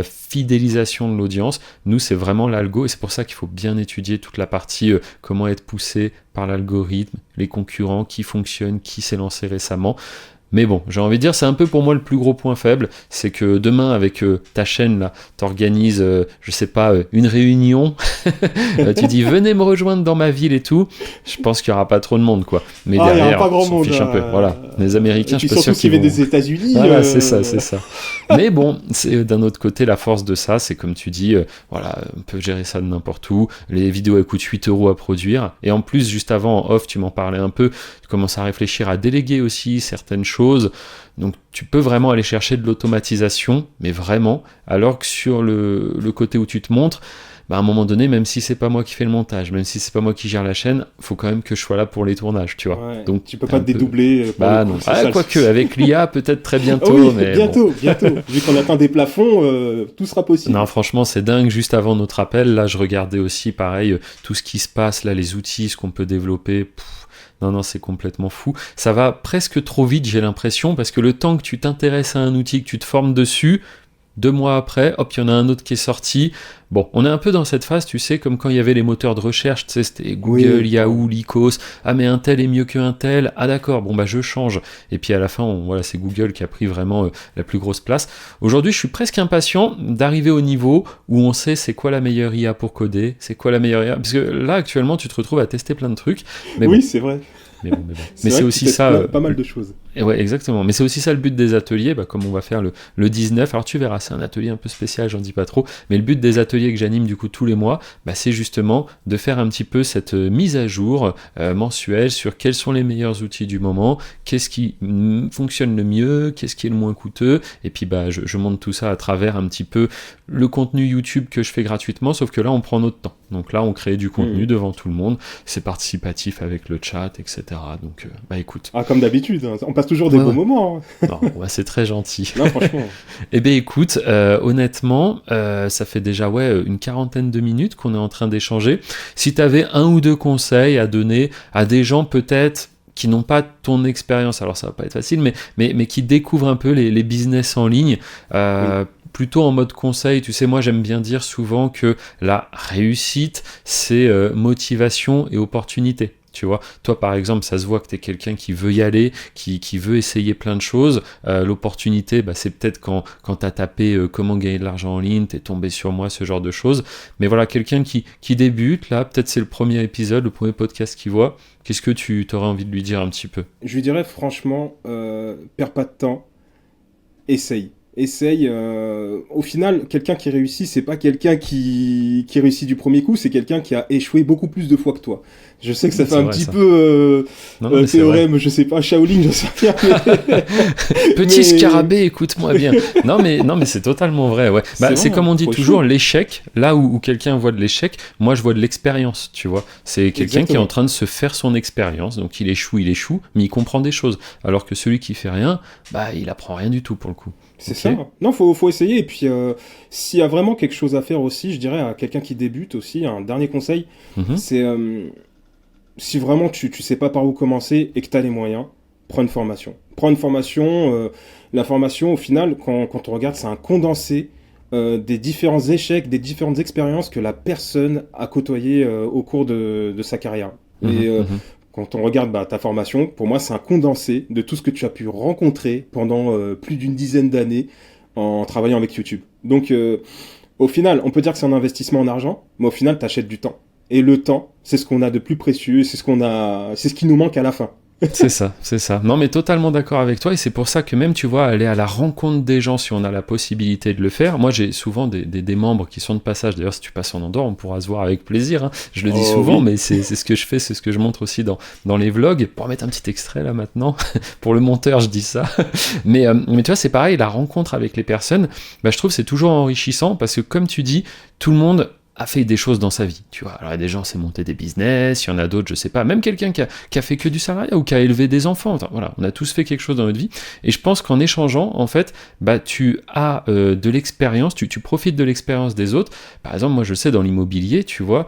[SPEAKER 2] fidélisation de l'audience. Nous, c'est vraiment l'algo, et c'est pour ça qu'il faut bien étudier toute la partie comment être poussé par l'algorithme, les concurrents, qui fonctionnent, qui s'est lancé récemment. Mais bon, j'ai envie de dire, c'est un peu pour moi le plus gros point faible, c'est que demain, avec ta chaîne, là, t'organises, je sais pas, une réunion, tu dis, venez me rejoindre dans ma ville et tout, je pense qu'il y aura pas trop de monde, quoi. Mais derrière,
[SPEAKER 1] on s'en
[SPEAKER 2] fiche un peu, voilà. Les Américains, je suis pas sûr qu'ils
[SPEAKER 1] viennent
[SPEAKER 2] vont...
[SPEAKER 1] des États-Unis.
[SPEAKER 2] Voilà, c'est ça. Mais bon, c'est, d'un autre côté, la force de ça, c'est comme tu dis, voilà, on peut gérer ça de n'importe où, les vidéos, elles coûtent 8 € à produire, et en plus, juste avant, en off, tu m'en parlais un peu, tu commences à réfléchir à déléguer aussi certaines choses. Donc tu peux vraiment aller chercher de l'automatisation, mais vraiment, alors que sur le côté où tu te montres, à un moment donné, même si c'est pas moi qui fais le montage, même si c'est pas moi qui gère la chaîne, faut quand même que je sois là pour les tournages, tu vois.
[SPEAKER 1] Ouais,
[SPEAKER 2] donc
[SPEAKER 1] tu peux pas te dédoubler.
[SPEAKER 2] Non. Quoique, avec l'IA, peut-être très bientôt.
[SPEAKER 1] Oui,
[SPEAKER 2] mais
[SPEAKER 1] bientôt. Vu qu'on atteint des plafonds, tout sera possible.
[SPEAKER 2] Non, franchement, c'est dingue. Juste avant notre appel, là, je regardais aussi, pareil, tout ce qui se passe, là, les outils, ce qu'on peut développer. Non, c'est complètement fou. Ça va presque trop vite, j'ai l'impression, parce que le temps que tu t'intéresses à un outil, que tu te formes dessus, 2 mois après, hop, il y en a un autre qui est sorti. Bon, on est un peu dans cette phase, tu sais, comme quand il y avait les moteurs de recherche, tu sais, c'était Google, Yahoo, Lycos. Ah, mais un tel est mieux qu'un tel. Ah, d'accord, bon, je change. Et puis à la fin, voilà, c'est Google qui a pris vraiment la plus grosse place. Aujourd'hui, je suis presque impatient d'arriver au niveau où on sait c'est quoi la meilleure IA pour coder, c'est quoi la meilleure IA. Parce que là, actuellement, tu te retrouves à tester plein de trucs. Mais
[SPEAKER 1] oui, c'est vrai.
[SPEAKER 2] Mais c'est aussi ça.
[SPEAKER 1] Pas mal de choses.
[SPEAKER 2] Et ouais, exactement. Mais c'est aussi ça le but des ateliers, comme on va faire le 19. Alors tu verras, c'est un atelier un peu spécial, j'en dis pas trop. Mais le but des ateliers que j'anime du coup tous les mois, c'est justement de faire un petit peu cette mise à jour mensuelle sur quels sont les meilleurs outils du moment, qu'est-ce qui fonctionne le mieux, qu'est-ce qui est le moins coûteux. Et puis je monte tout ça à travers un petit peu le contenu YouTube que je fais gratuitement, sauf que là on prend notre temps. Donc là on crée du contenu devant tout le monde, c'est participatif avec le chat, etc. Donc écoute.
[SPEAKER 1] Ah, comme d'habitude, hein. On passe toujours des bons moments. Hein.
[SPEAKER 2] Non, c'est très gentil.
[SPEAKER 1] Non, franchement.
[SPEAKER 2] Eh bien écoute, honnêtement, ça fait déjà une 40aine de minutes qu'on est en train d'échanger. Si tu avais 1 ou 2 conseils à donner à des gens peut-être qui n'ont pas ton expérience, alors ça va pas être facile, mais qui découvrent un peu les business en ligne, plutôt en mode conseil, tu sais, moi j'aime bien dire souvent que la réussite, c'est motivation et opportunité. Tu vois, toi par exemple, ça se voit que tu es quelqu'un qui veut y aller, qui veut essayer plein de choses. L'opportunité, c'est peut-être quand tu as tapé comment gagner de l'argent en ligne, tu es tombé sur moi, ce genre de choses. Mais voilà, quelqu'un qui débute, là, peut-être c'est le premier épisode, le premier podcast qu'il voit. Qu'est-ce que tu aurais envie de lui dire un petit peu ?
[SPEAKER 1] Je lui dirais franchement, perds pas de temps, essaye. Au final, quelqu'un qui réussit, c'est pas quelqu'un qui réussit du premier coup, c'est quelqu'un qui a échoué beaucoup plus de fois que toi. Je sais que ça fait un petit peu théorème, je sais pas, Shaolin, je sais rien.
[SPEAKER 2] Petit scarabée, écoute-moi bien. Non mais c'est totalement vrai, ouais. C'est comme on dit toujours, l'échec, là où quelqu'un voit de l'échec, moi je vois de l'expérience, tu vois. C'est quelqu'un qui est en train de se faire son expérience, donc il échoue, mais il comprend des choses. Alors que celui qui fait rien, il apprend rien du tout pour le coup.
[SPEAKER 1] C'est ça. Non, faut essayer. Et puis, s'il y a vraiment quelque chose à faire aussi, je dirais à quelqu'un qui débute aussi, un dernier conseil, c'est si vraiment tu sais pas par où commencer et que tu as les moyens, prends une formation. La formation, au final, quand on regarde, c'est un condensé des différents échecs, des différentes expériences que la personne a côtoyées au cours de sa carrière. Quand on regarde ta formation, pour moi, c'est un condensé de tout ce que tu as pu rencontrer pendant plus d'une dizaine d'années en travaillant avec YouTube. Donc, au final, on peut dire que c'est un investissement en argent, mais au final, tu achètes du temps. Et le temps, c'est ce qu'on a de plus précieux, c'est ce qui nous manque à la fin.
[SPEAKER 2] C'est ça, c'est ça. Non, mais totalement d'accord avec toi, et c'est pour ça que même, tu vois, aller à la rencontre des gens, si on a la possibilité de le faire. Moi, j'ai souvent des membres qui sont de passage. D'ailleurs, si tu passes en Andorre, on pourra se voir avec plaisir, hein. Je le dis souvent,
[SPEAKER 1] Oui.
[SPEAKER 2] mais c'est ce que je fais, c'est ce que je montre aussi dans les vlogs. Pour mettre un petit extrait là maintenant, pour le monteur, je dis ça. Mais tu vois, c'est pareil, la rencontre avec les personnes, bah, je trouve que c'est toujours enrichissant, parce que comme tu dis, tout le monde a fait des choses dans sa vie, tu vois. Alors, il y a des gens, c'est monter des business, il y en a d'autres, je sais pas, même quelqu'un qui a fait que du salariat ou qui a élevé des enfants. Enfin, voilà, on a tous fait quelque chose dans notre vie. Et je pense qu'en échangeant, en fait, bah, tu as de l'expérience, tu profites de l'expérience des autres. Par exemple, moi, je sais, dans l'immobilier, tu vois,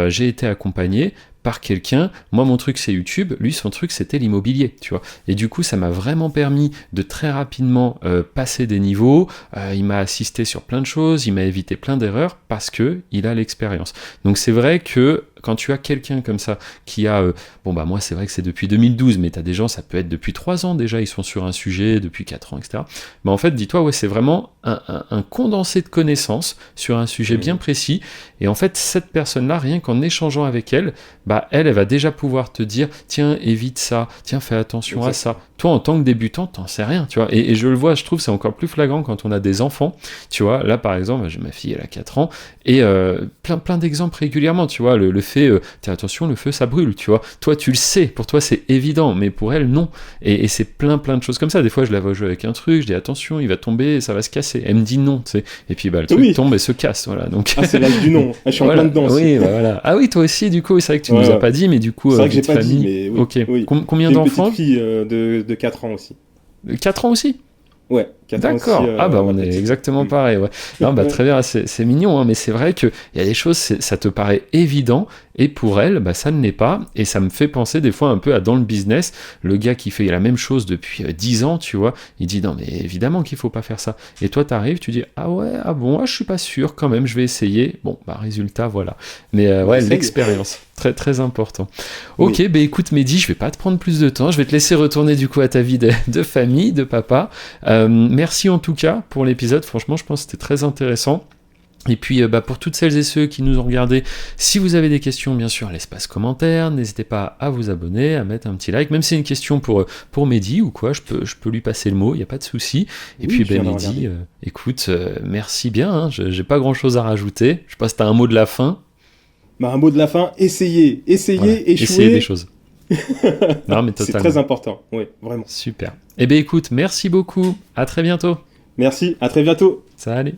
[SPEAKER 2] j'ai été accompagné par quelqu'un. Moi, mon truc, c'est YouTube. Lui, son truc, c'était l'immobilier, tu vois. Et du coup, ça m'a vraiment permis de très rapidement passer des niveaux. Il m'a assisté sur plein de choses, il m'a évité plein d'erreurs parce que il a l'expérience. Donc, c'est vrai que quand tu as quelqu'un comme ça qui a... bon, bah moi, c'est vrai que c'est depuis 2012, mais tu as des gens, ça peut être depuis 3 ans déjà, ils sont sur un sujet, depuis 4 ans, etc. Mais en fait, dis-toi, ouais, c'est vraiment un condensé de connaissances sur un sujet bien précis. Et en fait, cette personne-là, rien qu'en échangeant avec elle, bah elle va déjà pouvoir te dire, tiens, évite ça, tiens, fais attention à ça. Toi, en tant que débutant, t'en sais rien, tu vois. Et je le vois, je trouve, c'est encore plus flagrant quand on a des enfants, tu vois. Là, par exemple, j'ai ma fille, elle a 4 ans, et plein d'exemples régulièrement, tu vois. Le fait, tiens, attention, le feu, ça brûle, tu vois. Toi, tu le sais, pour toi, c'est évident, mais pour elle, non. Et c'est plein de choses comme ça. Des fois, je la vois jouer avec un truc, je dis, attention, il va tomber, ça va se casser. Elle me dit non, tu sais. Et puis, bah, le truc tombe et se casse, voilà. Donc...
[SPEAKER 1] Ah, c'est l'âge du non. Je suis en
[SPEAKER 2] voilà.
[SPEAKER 1] plein dedans aussi.
[SPEAKER 2] Oui, bah, voilà. Ah oui, toi aussi, du coup, c'est vrai que tu nous as pas dit, mais du coup,
[SPEAKER 1] c'est vrai que
[SPEAKER 2] vie
[SPEAKER 1] j'ai
[SPEAKER 2] de
[SPEAKER 1] pas
[SPEAKER 2] famille.
[SPEAKER 1] dit, mais oui.
[SPEAKER 2] Ok.
[SPEAKER 1] Oui.
[SPEAKER 2] Combien
[SPEAKER 1] J'ai une
[SPEAKER 2] d'enfants?
[SPEAKER 1] petite fille de 4 ans aussi.
[SPEAKER 2] 4 ans aussi?
[SPEAKER 1] Ouais, 4 ans aussi.
[SPEAKER 2] D'accord. Ah bah on
[SPEAKER 1] ma
[SPEAKER 2] est
[SPEAKER 1] petite.
[SPEAKER 2] exactement pareil. Ouais. Non, bah, très bien, c'est mignon, hein, mais c'est vrai qu'il y a des choses, ça te paraît évident, et pour elle, bah, ça ne l'est pas, et ça me fait penser des fois un peu à dans le business, le gars qui fait la même chose depuis 10 ans, tu vois, il dit non mais évidemment qu'il faut pas faire ça. Et toi t'arrives, tu dis ah ouais, ah bon, ah, je suis pas sûr quand même, je vais essayer. Bon, bah résultat, voilà. Mais ouais, l'expérience, très important. Ok,
[SPEAKER 1] Oui.
[SPEAKER 2] bah écoute Mehdi, je vais pas te prendre plus de temps, je vais te laisser retourner du coup à ta vie de famille, de papa. Merci en tout cas pour l'épisode, franchement je pense que c'était très intéressant. Et puis bah, pour toutes celles et ceux qui nous ont regardés, si vous avez des questions, bien sûr, à l'espace commentaire, n'hésitez pas à vous abonner, à mettre un petit like, même si c'est une question pour Mehdi ou quoi, je peux lui passer le mot, il n'y a pas de souci. Et puis ben, Mehdi, écoute, merci bien, hein, j'ai pas grand chose à rajouter, je sais pas si t'as un mot de la fin.
[SPEAKER 1] Bah, un mot de la fin, essayez,
[SPEAKER 2] Voilà,
[SPEAKER 1] échouez.
[SPEAKER 2] essayez des choses. Non mais totalement.
[SPEAKER 1] C'est très important, oui, vraiment.
[SPEAKER 2] Super. Eh bien écoute, merci beaucoup, à très bientôt.
[SPEAKER 1] Merci, à très bientôt.
[SPEAKER 2] Salut.